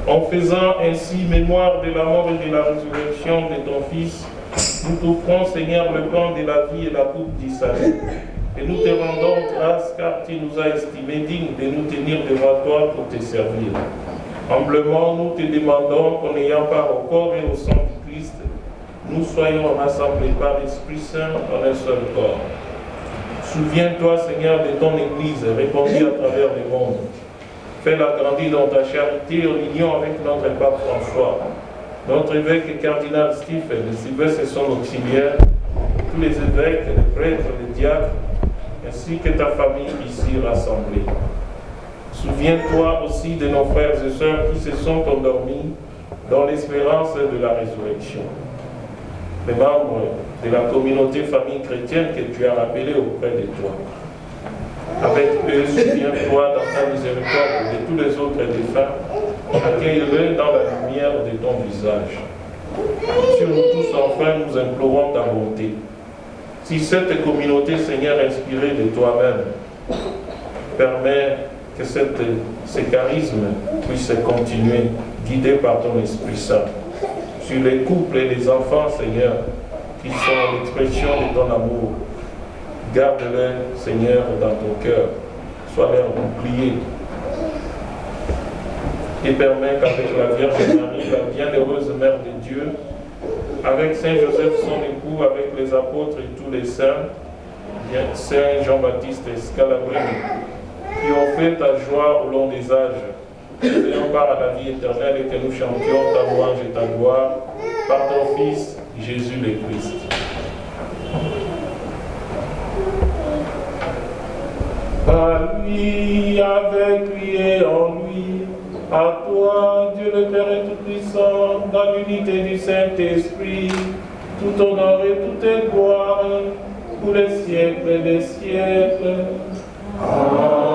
en faisant ainsi mémoire de la mort et de la résurrection de ton Fils, nous t'offrons, Seigneur, le pain de la vie et la coupe du salut. Et nous te rendons grâce car tu nous as estimés dignes de nous tenir devant toi pour te servir. Humblement, nous te demandons qu'en ayant part au corps et au sang du Christ, nous soyons rassemblés par l'Esprit Saint en un seul corps. Souviens-toi, Seigneur, de ton Église répandue à travers le monde. Fais-la grandir dans ta charité en union avec notre pape François, notre évêque cardinal Stephen, le Sylvestre et son auxiliaire, tous les évêques, les prêtres, les diacres, ainsi que ta famille ici rassemblée. Souviens-toi aussi de nos frères et sœurs qui se sont endormis dans l'espérance de la résurrection. Les membres de la communauté famille chrétienne que tu as rappelés auprès de toi. Avec eux, souviens-toi dans ta miséricorde de tous les autres défunts, accueille-les dans la lumière de ton visage. Sur nous tous, enfin, nous implorons ta bonté. Si cette communauté, Seigneur, inspirée de toi-même, permet que ces charismes puissent continuer, guidés par ton Esprit Saint, sur les couples et les enfants, Seigneur, qui sont l'expression de ton amour. Garde-les, Seigneur, dans ton cœur. Sois leur bouclier. Et permets qu'avec la Vierge Marie, la bienheureuse Mère de Dieu, avec Saint Joseph, son époux, avec les apôtres et tous les saints, Saint Jean-Baptiste et Scalabrini, qui ont fait ta joie au long des âges, ayant part à la vie éternelle et que nous chantions ta louange et ta gloire par ton Fils, Jésus le Christ. Par lui, avec lui et en lui, à toi, Dieu le Père et Tout-Puissant, dans l'unité du Saint-Esprit, tout honneur et toute gloire, pour les siècles des siècles. Amen.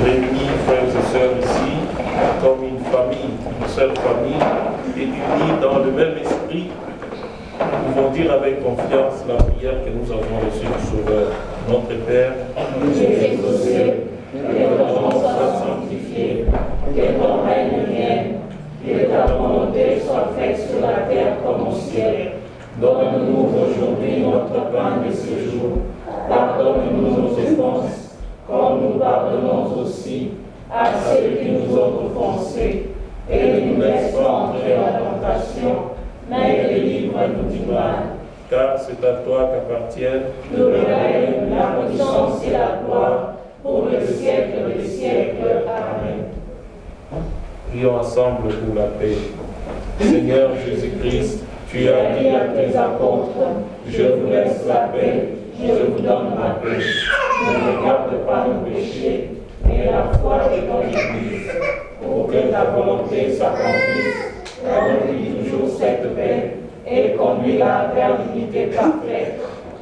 Réunis, frères et sœurs, ici, comme une famille, une seule famille, et unis dans le même esprit, nous pouvons dire avec confiance la prière que nous avons reçue du Sauveur. Notre Père, qui es aux cieux, que ton nom soit sanctifié, que ton règne vienne, que ta volonté soit faite sur la terre comme au ciel. Donne-nous aujourd'hui notre pain de aussi à ceux qui nous ont offensés, et ne nous laisse pas entrer en tentation, mais délivre-nous du mal. Car c'est à toi qu'appartiennent le règne, la puissance et la gloire, pour le siècle des siècles. Amen. Prions ensemble pour la paix. Seigneur Jésus-Christ, tu as dit à tes apôtres, je vous laisse la paix, je vous donne ma paix. Ne regarde pas nos péchés, mais la foi de ton Église, pour que ta volonté s'accomplisse. Donne-lui toujours cette paix et conduis-la vers l'unité parfaite.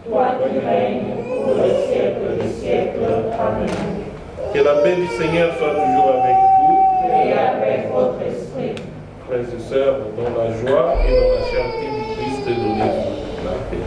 Toi qui règnes pour le siècle des siècles. Amen. Que la paix du Seigneur soit toujours avec vous. Et avec votre esprit. Frères et sœurs, dans la joie et dans la charité du Christ, donnez-vous la paix.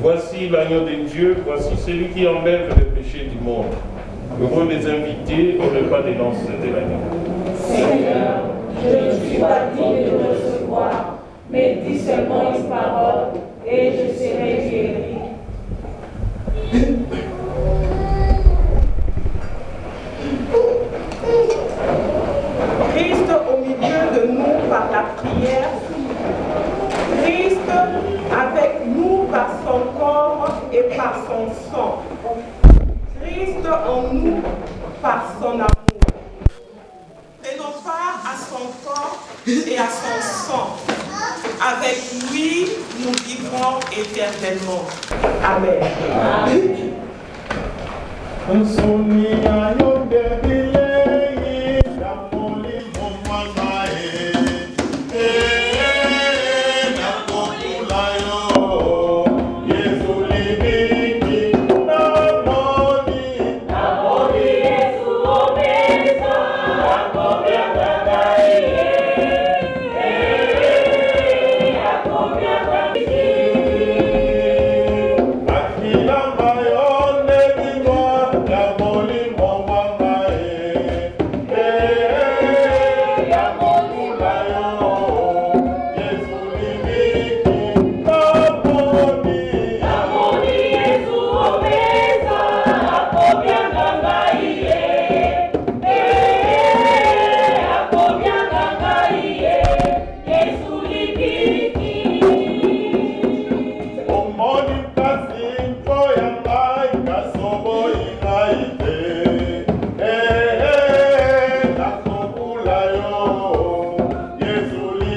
Voici l'agneau de Dieu, voici celui qui enlève le péché du monde. Heureux les invités au repas des noces de l'agneau. Seigneur, je ne suis pas digne de recevoir, mais dis seulement une parole et je serai guéri. Christ au milieu de nous par la prière, Christ avec nous par son corps et par son sang, Christ en nous par son amour. Prenons part à son corps et à son sang. Avec lui, nous vivrons éternellement. Amen. Yesu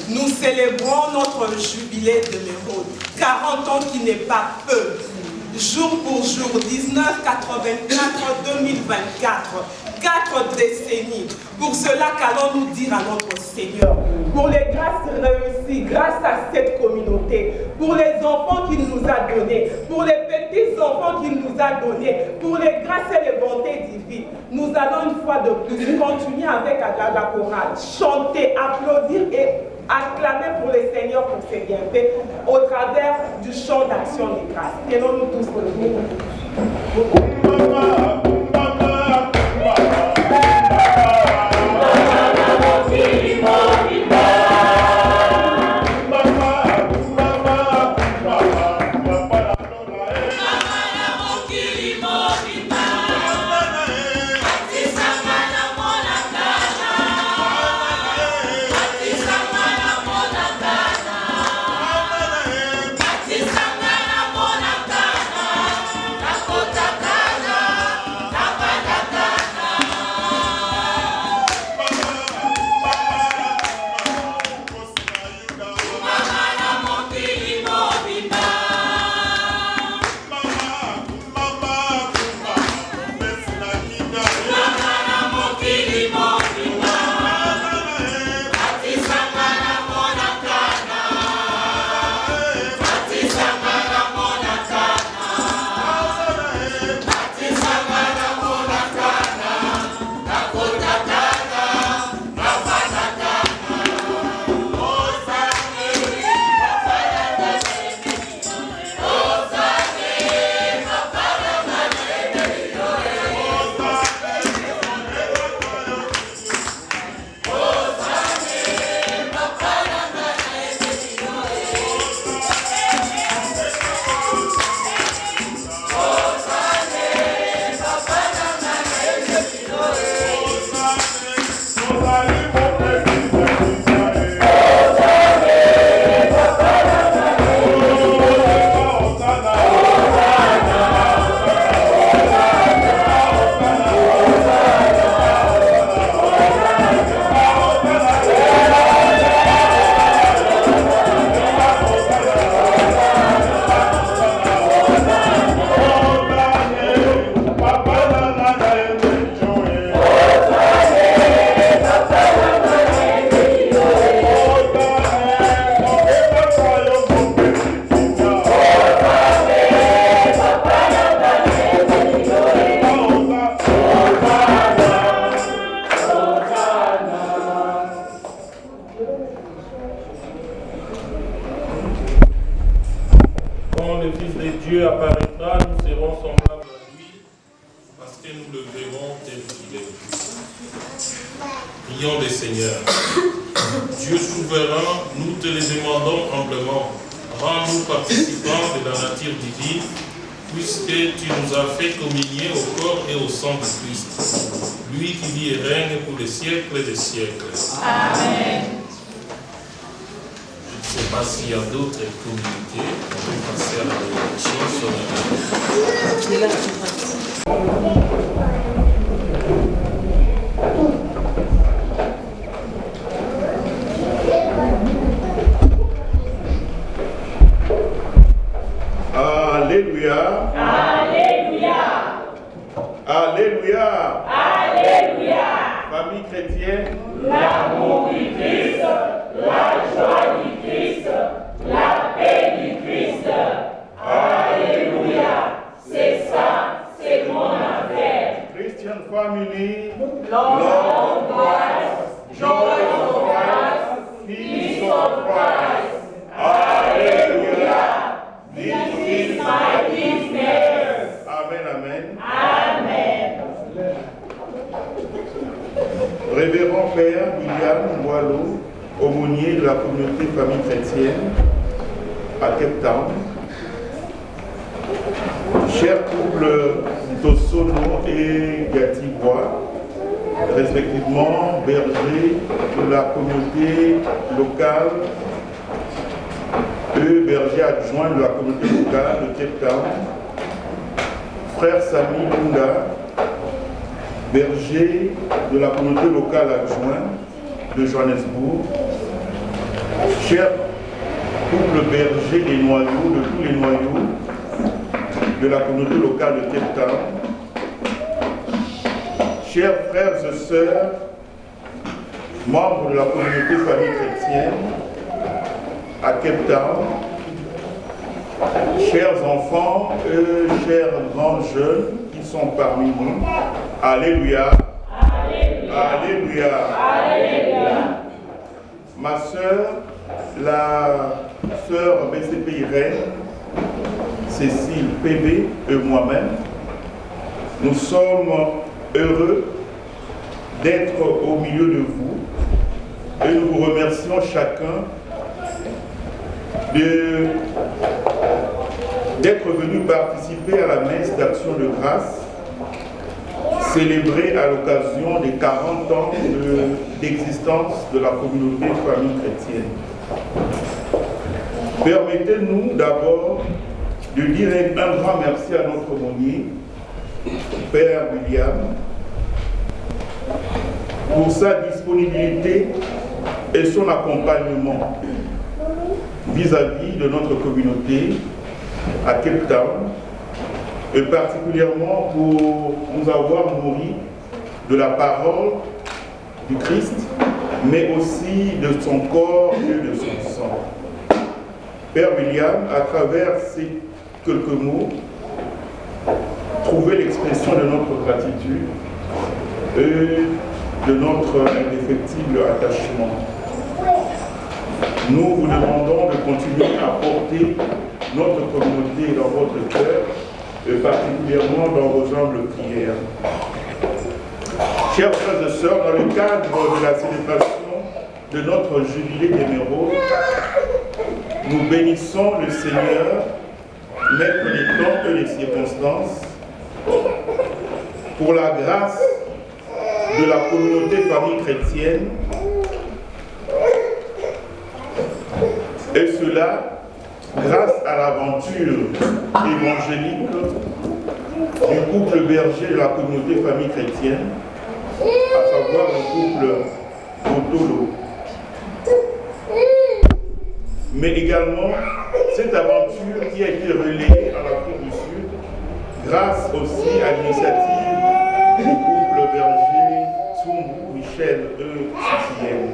Nous célébrons notre jubilé de Mérode, 40 ans qui n'est pas peu. Jour pour jour, 1984-2024, 4 décennies. Pour cela qu'allons-nous dire à notre Seigneur, pour les grâces réussies grâce à cette communauté, pour les enfants qu'il nous a donnés, pour les petits-enfants qu'il nous a donnés, pour les grâces et les bontés divines, nous allons une fois de plus continuer avec la chorale, chanter, applaudir et acclamer pour le Seigneur pour ses bienfaits au travers du chant d'action des grâces. Tenons-nous tous debout. prions le Seigneur. Dieu souverain, nous te le demandons humblement. Rends-nous participants de la nature divine, puisque tu nous as fait communier au corps et au sang de Christ, lui qui vit et règne pour les siècles des siècles. Amen. Je ne sais pas s'il y a d'autres communautés. On peut passer à la révolution solennelle. Alléluia. Alléluia. Alléluia. Alléluia. Famille chrétienne, L'amour du Christ, la joie du Christ, la paix du Christ. Alléluia. C'est ça, c'est mon affaire. Christian family, Lord of Christ, joy of Christ, peace of Christ. Alléluia. This is my business. Amen, amen. Amen. Révérend Père William Boileau, aumônier de la communauté famille chrétienne à Cape Town. Chers couples Tosono et Gatibois, respectivement bergers de la communauté locale, bergers adjoints de la communauté locale de Cape Town, frère Sami Lunga, berger de la communauté locale adjoint de Johannesburg, chers couple berger des noyaux, de tous les noyaux de la communauté locale de Cape Town, chers frères et sœurs, membres de la communauté famille chrétienne à Cape Town, chers enfants et chers grands jeunes qui sont parmi nous, Alléluia. Alléluia. Alléluia. Ma sœur, la sœur BCP Irène, Cécile PB et moi-même, nous sommes heureux d'être au milieu de vous et nous vous remercions chacun d'être venu participer à la messe d'action de grâce célébrée à l'occasion des 40 ans d'existence de la communauté famille chrétienne. Permettez-nous d'abord de dire un grand merci à notre aumônier, Père William, pour sa disponibilité et son accompagnement vis-à-vis de notre communauté à Cape Town, et particulièrement pour nous avoir nourris de la parole du Christ, mais aussi de son corps et de son sang. Père William, à travers ces quelques mots, trouvez l'expression de notre gratitude et de notre indéfectible attachement. Nous vous demandons de continuer à porter notre communauté dans votre cœur, et particulièrement dans vos humbles prières. Chers frères et sœurs, dans le cadre de la célébration de notre jubilé d'émeraude, nous bénissons le Seigneur, maître des temps et des circonstances, pour la grâce de la communauté famille chrétienne, et cela grâce à l'aventure évangélique du couple berger de la communauté famille chrétienne, à savoir le couple Otolo. Mais également cette aventure qui a été relayée en Afrique du Sud grâce aussi à l'initiative du couple berger Tsumbu Michel Sisienne.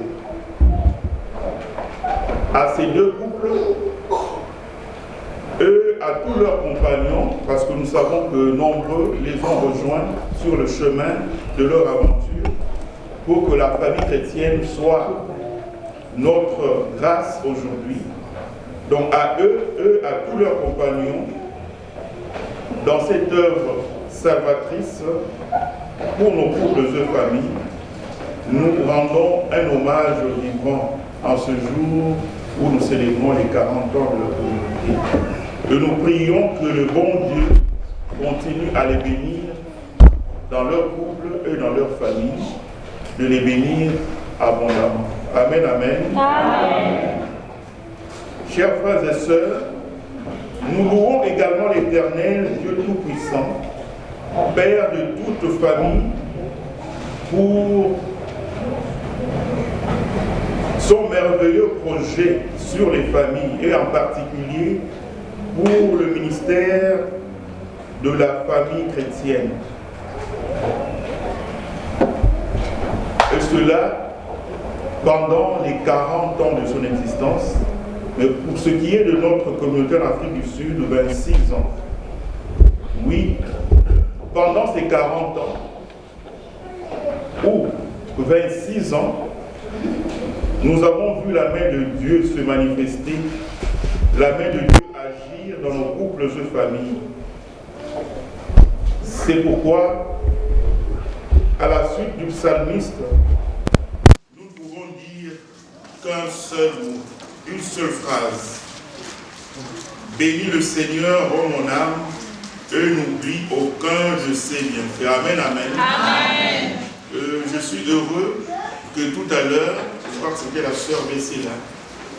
À ces deux couples, eux, à tous leurs compagnons, parce que nous savons que nombreux les ont rejoints sur le chemin de leur aventure, pour que la famille chrétienne soit notre grâce aujourd'hui. Donc à eux, à tous leurs compagnons, dans cette œuvre salvatrice pour nos couples et familles, nous rendons un hommage vivant en ce jour où nous célébrons les 40 ans de la communauté. Et nous prions que le bon Dieu continue à les bénir dans leur couple et dans leur famille, de les bénir abondamment. Amen, amen. Amen. Chers frères et sœurs, nous louons également l'Éternel, Dieu Tout-Puissant, Père de toute famille, pour son merveilleux projet sur les familles et en particulier pour le ministère de la famille chrétienne. Et cela pendant les 40 ans de son existence, mais pour ce qui est de notre communauté en Afrique du Sud, 26 ans. Oui, pendant ces 40 ans, ou 26 ans, nous avons vu la main de Dieu se manifester, la main de Dieu agir dans nos couples et familles. C'est pourquoi, à la suite du psalmiste, nous ne pouvons dire qu'un seul mot, une seule phrase. Bénis le Seigneur, ô mon âme, et n'oublie aucun de ses bienfaits. Amen, amen. Amen. Je suis heureux que tout à l'heure, je crois que c'était la sœur Bessela,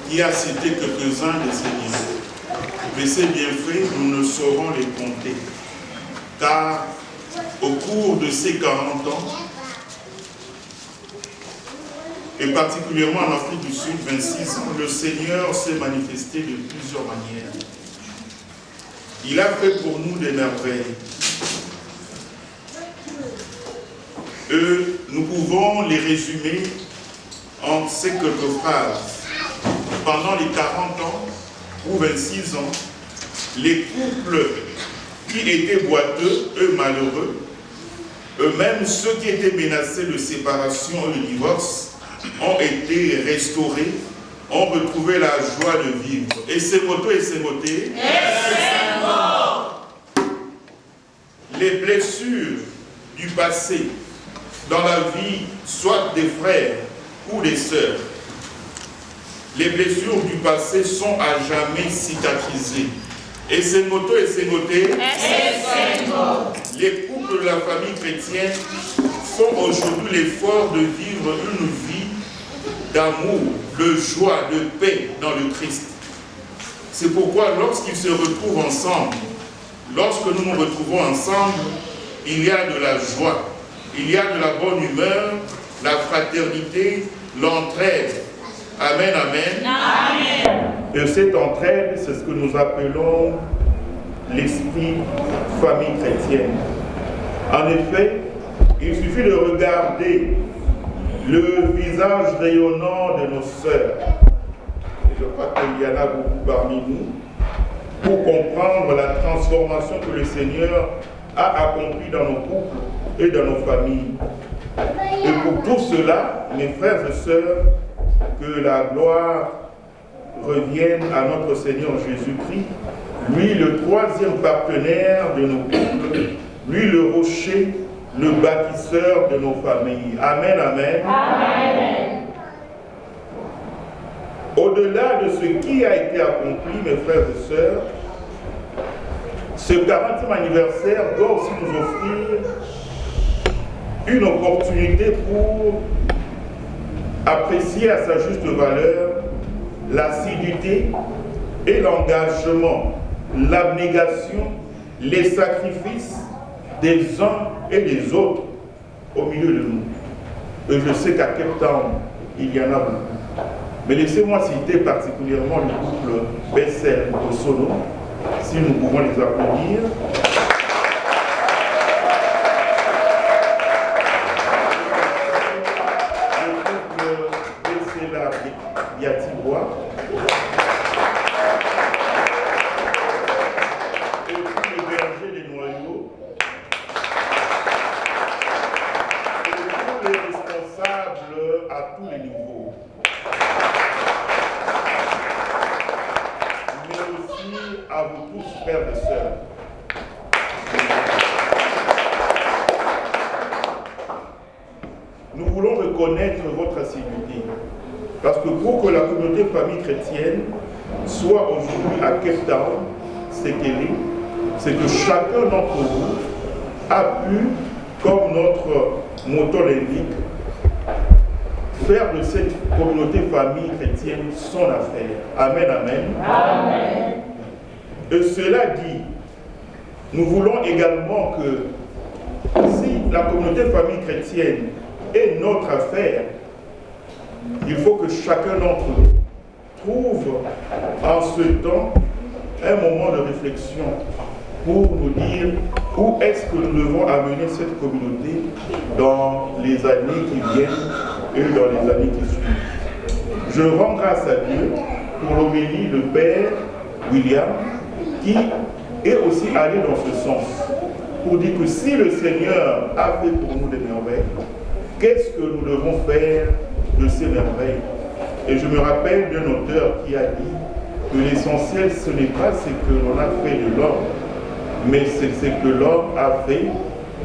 qui a cité quelques-uns de ses bienfaits. Mais ces bienfaits, nous ne saurons les compter. Car au cours de ces 40 ans, et particulièrement en Afrique du Sud, 26 ans, le Seigneur s'est manifesté de plusieurs manières. Il a fait pour nous des merveilles. Et nous pouvons les résumer en ces quelques phrases. Pendant les 40 ans ou 26 ans, les couples qui étaient boiteux, eux malheureux, eux-mêmes ceux qui étaient menacés de séparation et de divorce, ont été restaurés, ont retrouvé la joie de vivre. Et ces motos et ces motés, les blessures du passé dans la vie, soit des frères ou des sœurs, les blessures du passé sont à jamais cicatrisées. Et ces motos et ces motés, les couples de la famille chrétienne font aujourd'hui l'effort de vivre une vie d'amour, de joie, de paix dans le Christ. C'est pourquoi lorsqu'ils se retrouvent ensemble, lorsque nous nous retrouvons ensemble, il y a de la joie, il y a de la bonne humeur, la fraternité, l'entraide. Amen, amen. Amen. Et cette entraide, c'est ce que nous appelons l'esprit famille chrétienne. En effet, il suffit de regarder le visage rayonnant de nos sœurs, et je crois qu'il y en a beaucoup parmi nous, pour comprendre la transformation que le Seigneur a accomplie dans nos couples et dans nos familles. Et pour tout cela, mes frères et sœurs, que la gloire revienne à notre Seigneur Jésus-Christ, lui le troisième partenaire de nos couples, lui le rocher, le bâtisseur de nos familles. Amen, amen. Amen. Au-delà de ce qui a été accompli, mes frères et sœurs, ce 40e anniversaire doit aussi nous offrir une opportunité pour apprécier à sa juste valeur l'assiduité et l'engagement, l'abnégation, les sacrifices des uns et des autres au milieu de nous. Et je sais qu'à Cape Town, il y en a beaucoup. Mais laissez-moi citer particulièrement le couple Bessel de Sono, si nous pouvons les applaudir. Yatibois. Et puis les bergers des noyaux. Et tous les responsables à tous les niveaux. Mais aussi à vous tous, frères et sœurs. Nous voulons reconnaître votre assiduité. Parce que pour que la communauté famille chrétienne soit aujourd'hui à Cape Town, c'est que chacun d'entre vous a pu, comme notre motto l'indique, faire de cette communauté famille chrétienne son affaire. Amen, amen. Amen. Et cela dit, nous voulons également que si la communauté famille chrétienne est notre affaire, il faut que chacun d'entre nous trouve en ce temps un moment de réflexion pour nous dire où est-ce que nous devons amener cette communauté dans les années qui viennent et dans les années qui suivent. Je rends grâce à Dieu pour l'homélie de Père William qui est aussi allé dans ce sens pour dire que si le Seigneur a fait pour nous des merveilles, qu'est-ce que nous devons faire de ces merveilles? Et je me rappelle d'un auteur qui a dit que l'essentiel ce n'est pas ce que l'on a fait de l'homme, mais c'est ce que l'homme a fait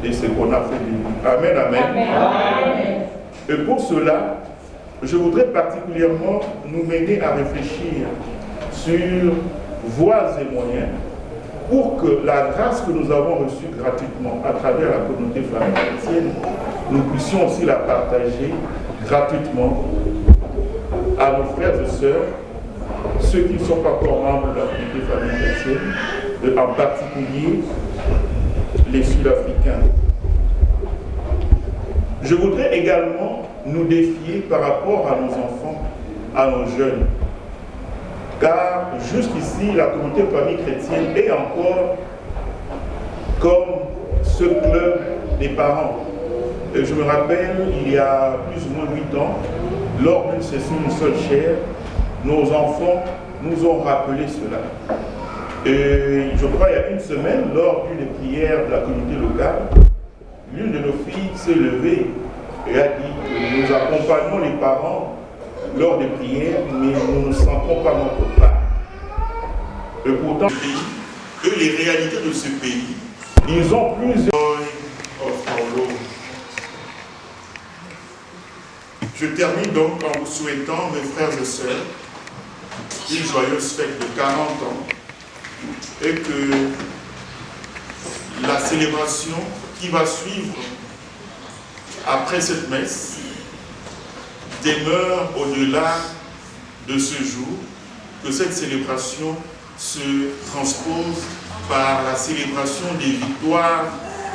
de ce qu'on a fait de lui. Amen, amen. Amen. Et pour cela, je voudrais particulièrement nous mener à réfléchir sur voies et moyens pour que la grâce que nous avons reçue gratuitement à travers la communauté famille chrétienne, nous puissions aussi la partager gratuitement à nos frères et sœurs, ceux qui ne sont pas encore membres de la communauté famille chrétienne, en particulier les Sud-Africains. Je voudrais également nous défier par rapport à nos enfants, à nos jeunes. Car jusqu'ici, la communauté famille chrétienne est encore comme ce club des parents. Et je me rappelle, il y a plus ou moins 8 ans, lors d'une session d'une seule chaire, nos enfants nous ont rappelé cela. Et je crois il y a une semaine, lors d'une prière de la communauté locale, l'une de nos filles s'est levée et a dit que nous accompagnons les parents lors des prières, mais nous ne sentons pas notre part. Et pourtant, les réalités de ce pays, ils ont plusieurs... Je termine donc en vous souhaitant, mes frères et sœurs, une joyeuse fête de 40 ans et que la célébration qui va suivre après cette messe demeure au-delà de ce jour, que cette célébration se transpose par la célébration des victoires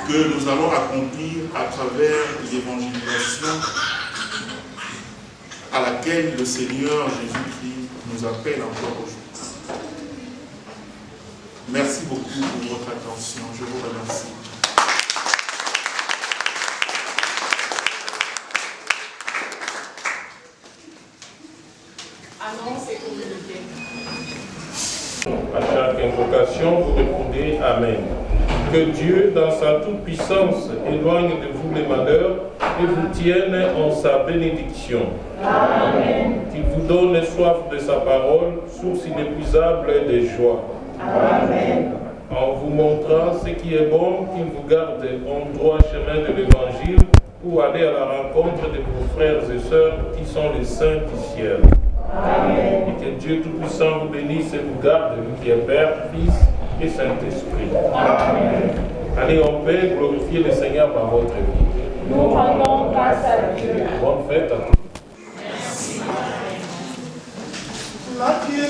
que nous allons accomplir à travers l'évangélisation à laquelle le Seigneur Jésus-Christ nous appelle encore aujourd'hui. Merci beaucoup pour votre attention. Je vous remercie. Annonce et communiqué. À chaque invocation, vous répondez Amen. Que Dieu, dans sa toute-puissance, éloigne de vous les malheurs et vous tienne en sa bénédiction. Amen. Qu'il vous donne soif de sa parole, source inépuisable des joies. Amen. En vous montrant ce qui est bon, qu'il vous garde en droit chemin de l'Évangile pour aller à la rencontre de vos frères et sœurs qui sont les saints du ciel. Amen. Et que Dieu Tout-Puissant vous bénisse et vous garde, lui qui est Père, Fils et Saint-Esprit. Amen. Allez en paix, glorifiez le Seigneur par votre vie. Nous rendons grâce à Dieu. Bonne fête à tous. Thank you.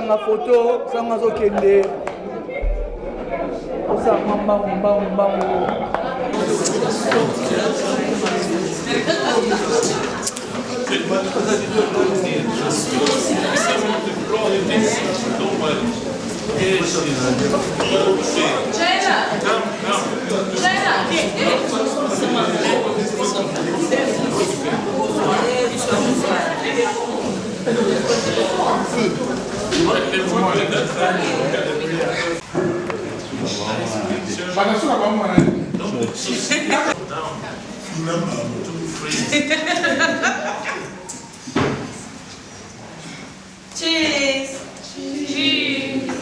kozanga photo sango azokende osanga mbangu.